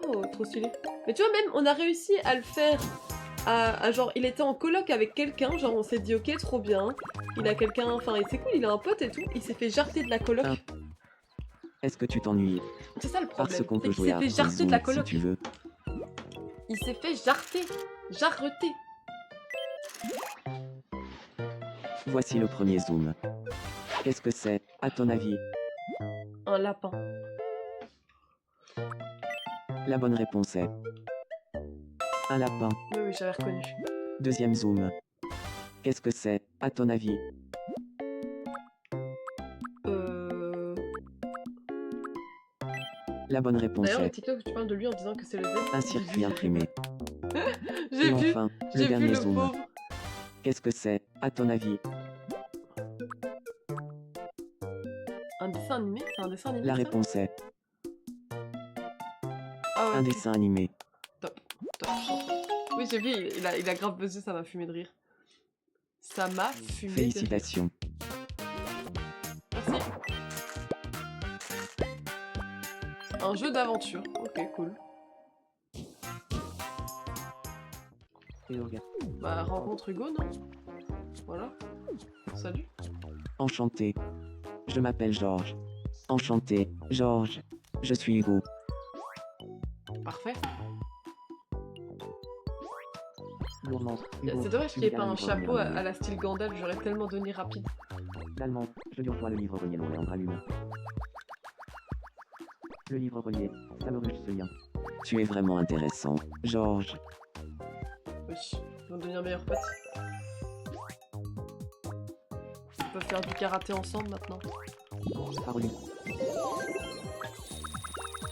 Oh, trop stylé. Mais tu vois, même, on a réussi à le faire. Genre, il était en coloc avec quelqu'un, genre, on s'est dit, ok, trop bien. Il a quelqu'un, enfin, c'est cool, il a un pote et tout. Il s'est fait jarter de la coloc. Ah. Est-ce que tu t'ennuies? C'est ça le problème. Parce qu'on c'est peut qu'il jouer à s'est fait jarter de la Zoom si coloc. tu veux. Il s'est fait jarter. Jarreter. Voici le premier zoom. Qu'est-ce que c'est, à ton avis? Un lapin. La bonne réponse est... un lapin. Oui, oui, j'avais reconnu. Deuxième zoom. Qu'est-ce que c'est, à ton avis? La bonne réponse D'ailleurs, le est... TikTok, tu parles de lui en disant que c'est le Z. un circuit imprimé. J'ai Et vu, enfin, j'ai le vu dernier le zoom. pauvre. Qu'est-ce que c'est, à ton avis? Un dessin animé? C'est un dessin animé La ça réponse est Ah ouais, un ok. dessin animé. Top, top, je suis en train. Oui, j'ai vu, il a grave buzzé, ça m'a fumé de rire. Ça m'a fumé de rire. Félicitations. Merci. Un jeu d'aventure. Ok, cool. Bah, rencontre Hugo, non? Voilà. Salut. Enchanté. Je m'appelle Georges. Enchanté, Georges. Je suis Hugo. Parfait. Gourmand. C'est dommage qu'il n'y ait pas un chapeau à la style Gandalf, j'aurais tellement donné rapide. L'allemand, je lui reçois le livre relié non Léandre allume. Le livre relié, ça me ruche ce lien. Tu es vraiment intéressant, Georges. Oui, ils vont devenir meilleurs potes. On peut faire du karaté ensemble maintenant. Caroline.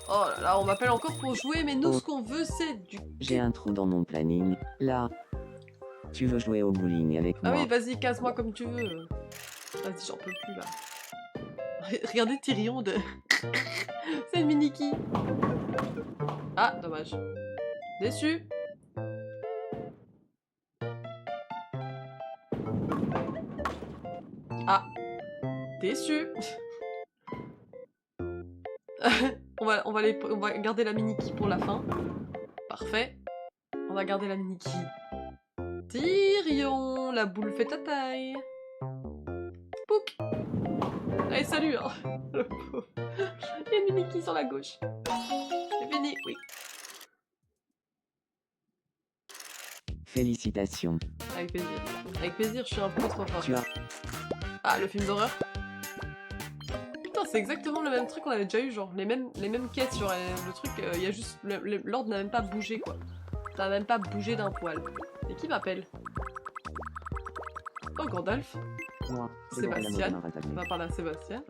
Oh là là, on m'appelle encore pour jouer, mais nous Oh. ce qu'on veut c'est du... J'ai un trou dans mon planning. Là. Tu veux jouer au bowling avec Ah moi? oui, vas-y, casse-moi comme tu veux. Vas-y, j'en peux plus là. Regardez Tyrion de... c'est une Miniki. Ah, dommage. Déçu. Ah. Déçu. on va garder la Miniki pour la fin. Parfait. On va garder la Miniki. Tyrion, la boule fait ta taille. Pouc. Allez, salut hein. Le pauvre. Il y a une Miniki sur la gauche. C'est fini, oui. Félicitations. Avec plaisir. Avec plaisir, je suis un peu trop fort. Tu as Ah, le film d'horreur. Putain, c'est exactement le même truc qu'on avait déjà eu, genre les mêmes quêtes sur le truc, il y a juste... L'ordre n'a même pas bougé, quoi. Ça n'a même pas bougé d'un poil. Et qui m'appelle? Oh, Gandalf. moi. Sébastien. On va parler à Sébastien.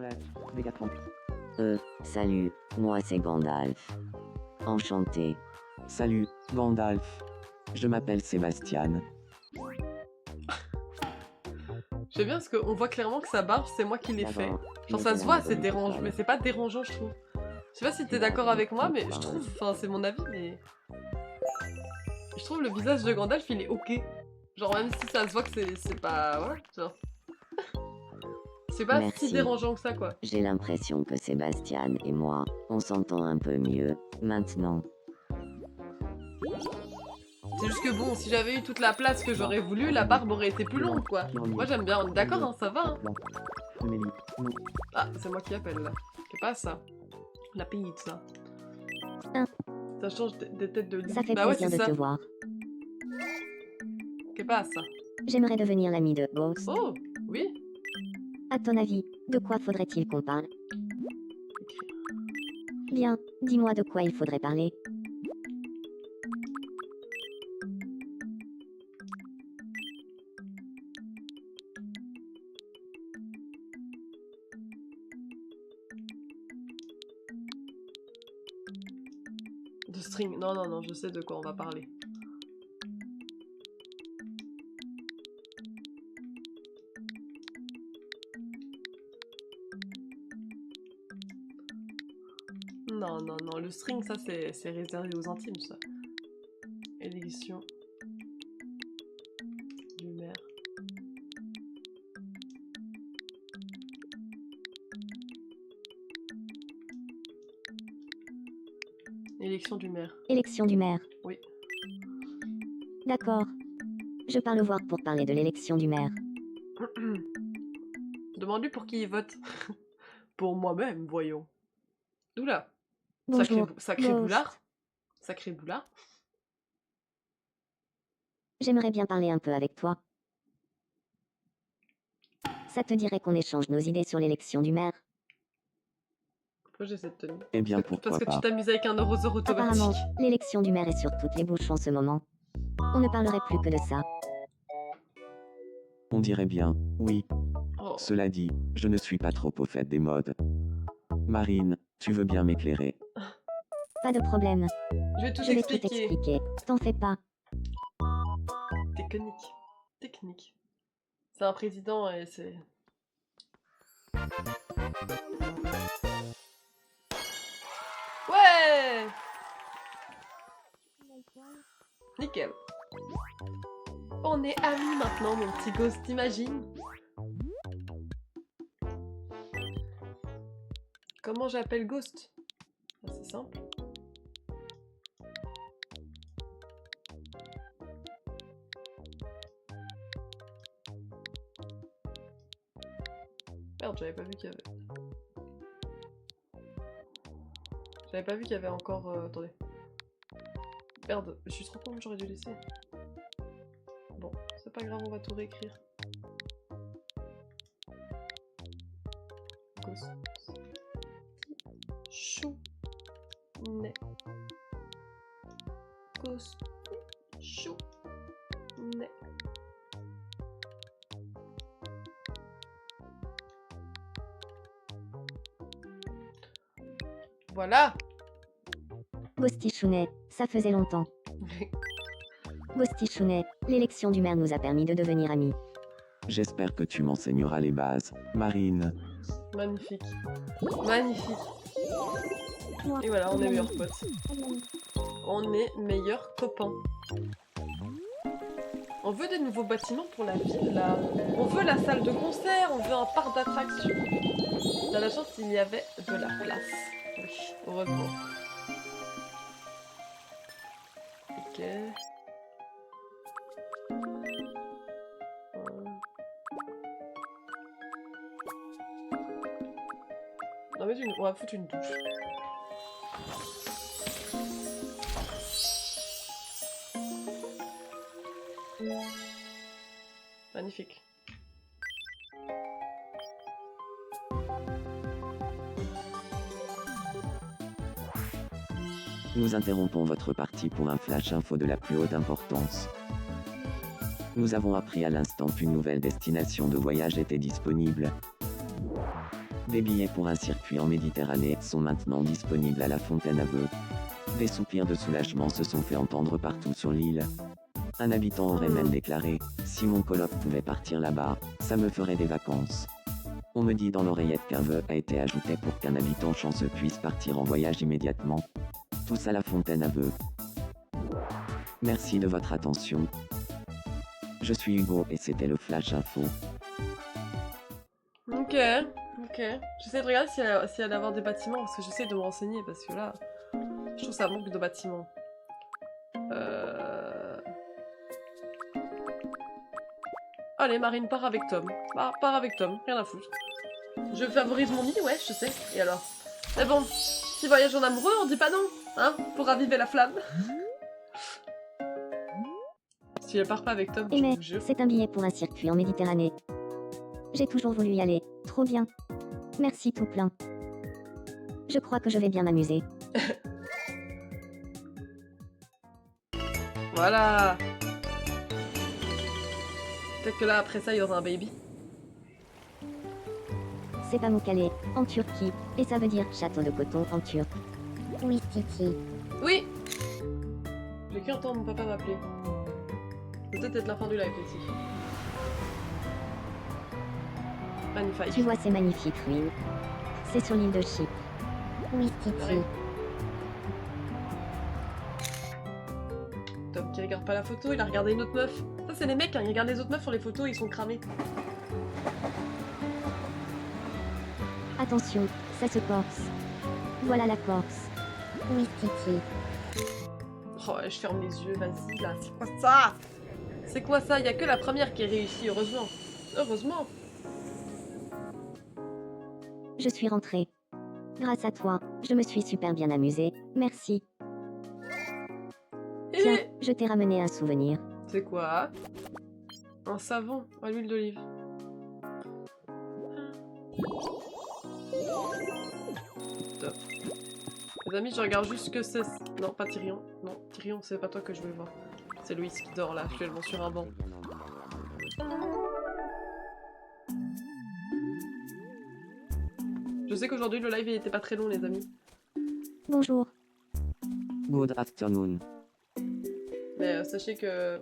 Salut, moi c'est Gandalf. Enchanté. Salut, Gandalf. Je m'appelle Sébastien. J'aime bien parce qu'on voit clairement que sa barbe, c'est moi qui l'ai fait. Genre ça se voit, c'est dérangeant, mais c'est pas dérangeant, je trouve. Je sais pas si t'es d'accord avec moi, mais je trouve, enfin c'est mon avis, mais... Je trouve le visage de Gandalf, il est ok. Genre même si ça se voit que c'est pas... Voilà, genre... C'est pas Merci. si dérangeant que ça, quoi. J'ai l'impression que Sébastien et moi, on s'entend un peu mieux, maintenant. C'est juste que bon, si j'avais eu toute la place que j'aurais voulu, la barbe aurait été plus longue, quoi. Moi j'aime bien, on est d'accord, hein, ça va, hein. Ah, c'est moi qui appelle, là. Qu'est-ce pas ça? La pizza. Ça change des têtes de lit. Ça fait Bah ouais, plaisir c'est de ça. te voir. Qu'est pas ça? J'aimerais devenir l'ami de Ghost. Oh, oui. À ton avis, de quoi faudrait-il qu'on parle? Bien, dis-moi de quoi il faudrait parler. De string. Non, non, non, je sais de quoi on va parler. Non, non, non, le string, ça c'est réservé aux intimes, ça. Élection du maire. Élection du maire. Élection du maire. Oui. D'accord. Je pars le voir pour parler de l'élection du maire. Demande-lui pour qui il vote. Pour moi-même, voyons. D'où là? Bonjour. Sacré Ghost. boulard. Sacré boulard. J'aimerais bien parler un peu avec toi. Ça te dirait qu'on échange nos idées sur l'élection du maire? Pourquoi j'ai cette tenue? Eh bien, Parce pourquoi que tu pas. t'amuses avec un arroseur Apparemment, automatique. l'élection du maire est sur toutes les bouches en ce moment. On ne parlerait plus que de ça. On dirait bien, oui. Oh. Cela dit, je ne suis pas trop au fait des modes. Marine, tu veux bien m'éclairer? Pas de problème. Je vais tout Je vais tout expliquer. expliquer. T'en fais pas. technique. Technique. C'est un président et c'est... Ouais! Nickel. On est amis maintenant, mon petit Ghost, t'imagines? Comment j'appelle Ghost? Ah, c'est simple. Merde, j'avais pas vu qu'il y avait... J'avais pas vu qu'il y avait encore... Attendez. Merde, je suis trop con, j'aurais dû laisser. Bon, c'est pas grave, on va tout réécrire. Ghost. Chou. Né. Ghost. Chou. Né. Voilà. Ghostichounet, ça faisait longtemps. Ghostichounet, l'élection du maire nous a permis de devenir amis. J'espère que tu m'enseigneras les bases, Marine. Magnifique. Magnifique. Et voilà, on est meilleurs potes. On est meilleurs copains. On veut des nouveaux bâtiments pour la ville, là. On veut la salle de concert, on veut un parc d'attractions. Dans la chance, il y avait de la place. Oui, heureusement. Ok. Non mais on va foutre une douche. Magnifique. Nous interrompons votre partie pour un flash info de la plus haute importance. Nous avons appris à l'instant qu'une nouvelle destination de voyage était disponible. Des billets pour un circuit en Méditerranée sont maintenant disponibles à la Fontaine-à-Veux. Des soupirs de soulagement se sont fait entendre partout sur l'île. Un habitant aurait même déclaré « Si mon coloc pouvait partir là-bas, ça me ferait des vacances ». On me dit dans l'oreillette qu'un vœu a été ajouté pour qu'un habitant chanceux puisse partir en voyage immédiatement. Tous à la Fontaine-à-Veux. Merci de votre attention. Je suis Hugo et c'était le Flash Info. Ok, ok. J'essaie de regarder s'il y allait avoir des bâtiments parce que j'essaie de me renseigner parce que là, je trouve ça manque de bâtiments. Allez, Marine, part avec Tom. Part avec Tom, rien à foutre. Je favorise mon nid, ouais, je sais. Et alors? Mais bon, si voyage en amoureux, on dit pas non, hein, pour raviver la flamme. Si elle part pas avec Tom, Et je mais, vous jure. c'est un billet pour un circuit en Méditerranée. J'ai toujours voulu y aller, trop bien. Merci tout plein. Je crois que je vais bien m'amuser. Voilà. Peut-être que là, après ça, il y aura un baby. C'est Pamukkale, en Turquie, et ça veut dire château de coton en turc. Oui, Titi. Oui. J'ai cru entendre mon papa m'appeler. Peut-être être la fin du live aussi. Magnifique. Tu vois ces magnifiques ruines. C'est sur l'île de Chypre. Oui, Titi. Ouais. Tom qui regarde pas la photo, il a regardé une autre meuf. Ça c'est les mecs, hein, ils regardent les autres meufs sur les photos, ils sont cramés. Attention, ça se corse. Voilà la Corse. Oui, Titi. Oh, je ferme les yeux, vas-y là, c'est quoi ça? C'est quoi ça? Il y a que la première qui est réussie, heureusement. Heureusement. Je suis rentrée. Grâce à toi, je me suis super bien amusée. Merci. Tiens, je t'ai ramené un souvenir. C'est quoi? Un savon à l'huile d'olive. Top. Les amis, je regarde juste ce que c'est. Non, pas Tyrion. Non, Tyrion, c'est pas toi que je veux voir. C'est Louis qui dort là, actuellement sur un banc. Je sais qu'aujourd'hui le live il était pas très long, les amis. Bonjour. Good afternoon. Mais sachez que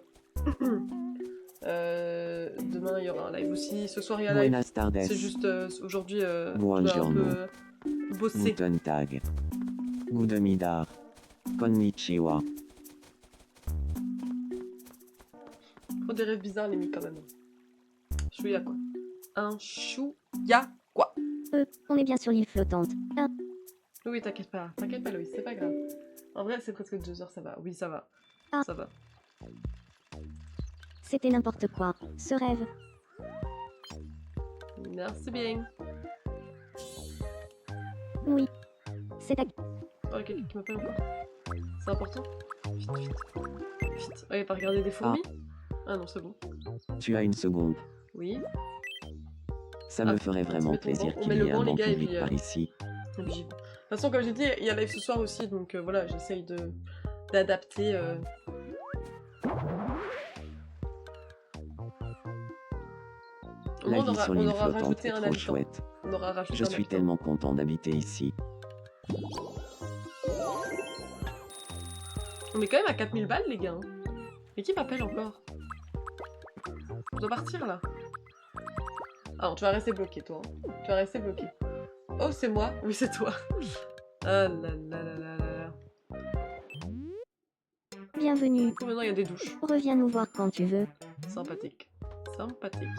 Demain, il y aura un live aussi. Ce soir, il y a un live. Buenas tardes. C'est juste aujourd'hui, je dois un Buongiorno. peu bosser. Guten Tag. Gudemidar. Konnichiwa. Trop des rêves bizarres, les mis quand même. Chouïa quoi. Un chouïa quoi. On est bien sur l'île flottante. Ah, Oui, t'inquiète pas, Loïs, c'est pas grave. En vrai, c'est presque 2 heures, ça va. Oui, ça va. Ah. Ça va. c'était n'importe quoi. Ce rêve. Merci bien. Oui. C'est à... Oh, il y a quelqu'un qui m'appelle encore. C'est important. Vite, vite. Vite. Oh, il pas regardé des fourmis? Ah non, c'est bon. Tu as une seconde. Oui. Ça Ah, me ferait vraiment mettons le plaisir banc. On qu'il met y le ait banc, un les banc gars, et public puis, par ici. Et puis, de toute façon, comme j'ai dit, il y a live ce soir aussi, donc voilà, j'essaye d'adapter. Au La moins, vie sur on l'île aura flottante rajouté est un trop habitant. chouette. On aura rajouté Je un suis habitant. tellement content d'habiter ici. On est quand même à 4000 balles, les gars. Hein. Mais qui m'appelle encore? On doit partir, là. Ah non, tu vas rester bloqué, toi. Hein. Tu vas rester bloqué. Oh, c'est moi? Oui, c'est toi. Ah là là là là là là. Bienvenue. Du coup, maintenant, il y a des douches. Reviens nous voir quand tu veux. Sympathique. Sympathique.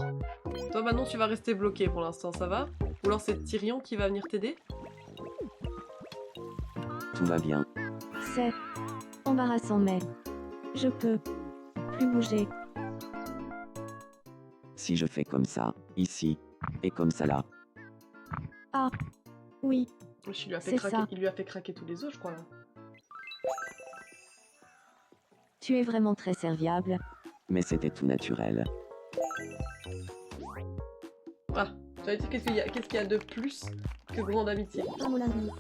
Toi, maintenant, tu vas rester bloqué pour l'instant, ça va? Ou alors c'est Tyrion qui va venir t'aider? Tout va bien. C'est embarrassant, mais je peux plus bouger. Si je fais comme ça, ici, et comme ça là, Ah, oui, Il lui a fait C'est craquer, ça. il lui a fait craquer tous les os, je crois, là. tu es vraiment très serviable. mais c'était tout naturel. Ah, j'allais dire qu'est-ce qu'il y a de plus que grande amitié. Un moulin de mie.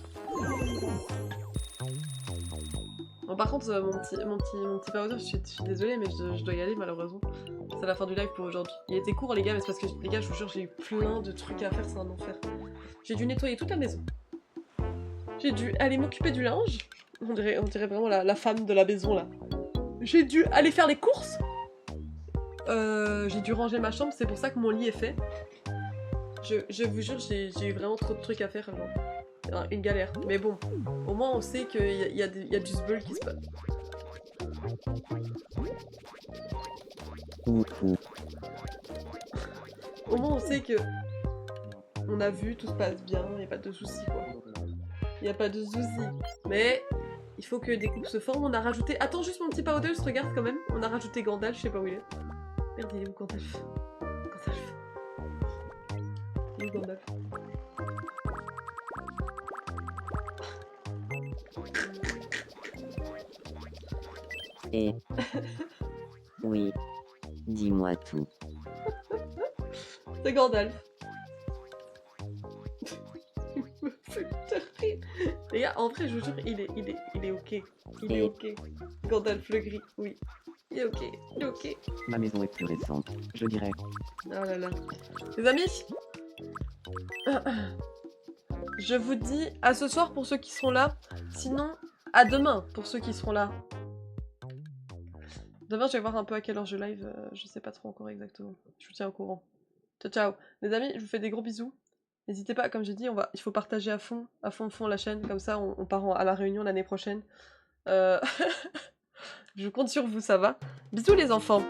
Bon, par contre, mon petit Bowser, je suis désolée, mais je dois y aller malheureusement. C'est la fin du live pour aujourd'hui. Il était court, les gars, mais c'est parce que, les gars, je vous jure, j'ai eu plein de trucs à faire, c'est un enfer. J'ai dû nettoyer toute la maison. J'ai dû aller m'occuper du linge. On dirait vraiment la femme de la maison, là. J'ai dû aller faire les courses. J'ai dû ranger ma chambre, c'est pour ça que mon lit est fait. Je vous jure, j'ai eu vraiment trop de trucs à faire, genre. Une galère. Mais bon, au moins on sait qu'il y a du sbull qui se passe. Ouh. Au moins on sait que on a vu, tout se passe bien, il n'y a pas de soucis quoi. Il n'y a pas de soucis. Mais il faut que des couples se forment. On a rajouté... Attends juste mon petit Powder, je regarde quand même. On a rajouté Gandalf, je sais pas où il est. Merde, il est où Gandalf? Gandalf. Il est où Gandalf? Et... Oui. Dis-moi tout. C'est Gandalf. Il me fait rire. Les gars, en vrai, je vous jure, il est ok. Il est ok. Gandalf le gris, oui. Il est ok. Il est ok. Ma maison est plus récente, je dirais. Oh là là. Les amis, je vous dis à ce soir pour ceux qui seront là. Sinon, à demain pour ceux qui seront là. Demain, je vais voir un peu à quelle heure je live. Je sais pas trop encore exactement. Je vous tiens au courant. Ciao, ciao. Les amis, je vous fais des gros bisous. N'hésitez pas, comme j'ai dit, il faut partager à fond la chaîne. Comme ça, on part à la réunion l'année prochaine. Je compte sur vous, ça va? Bisous les enfants.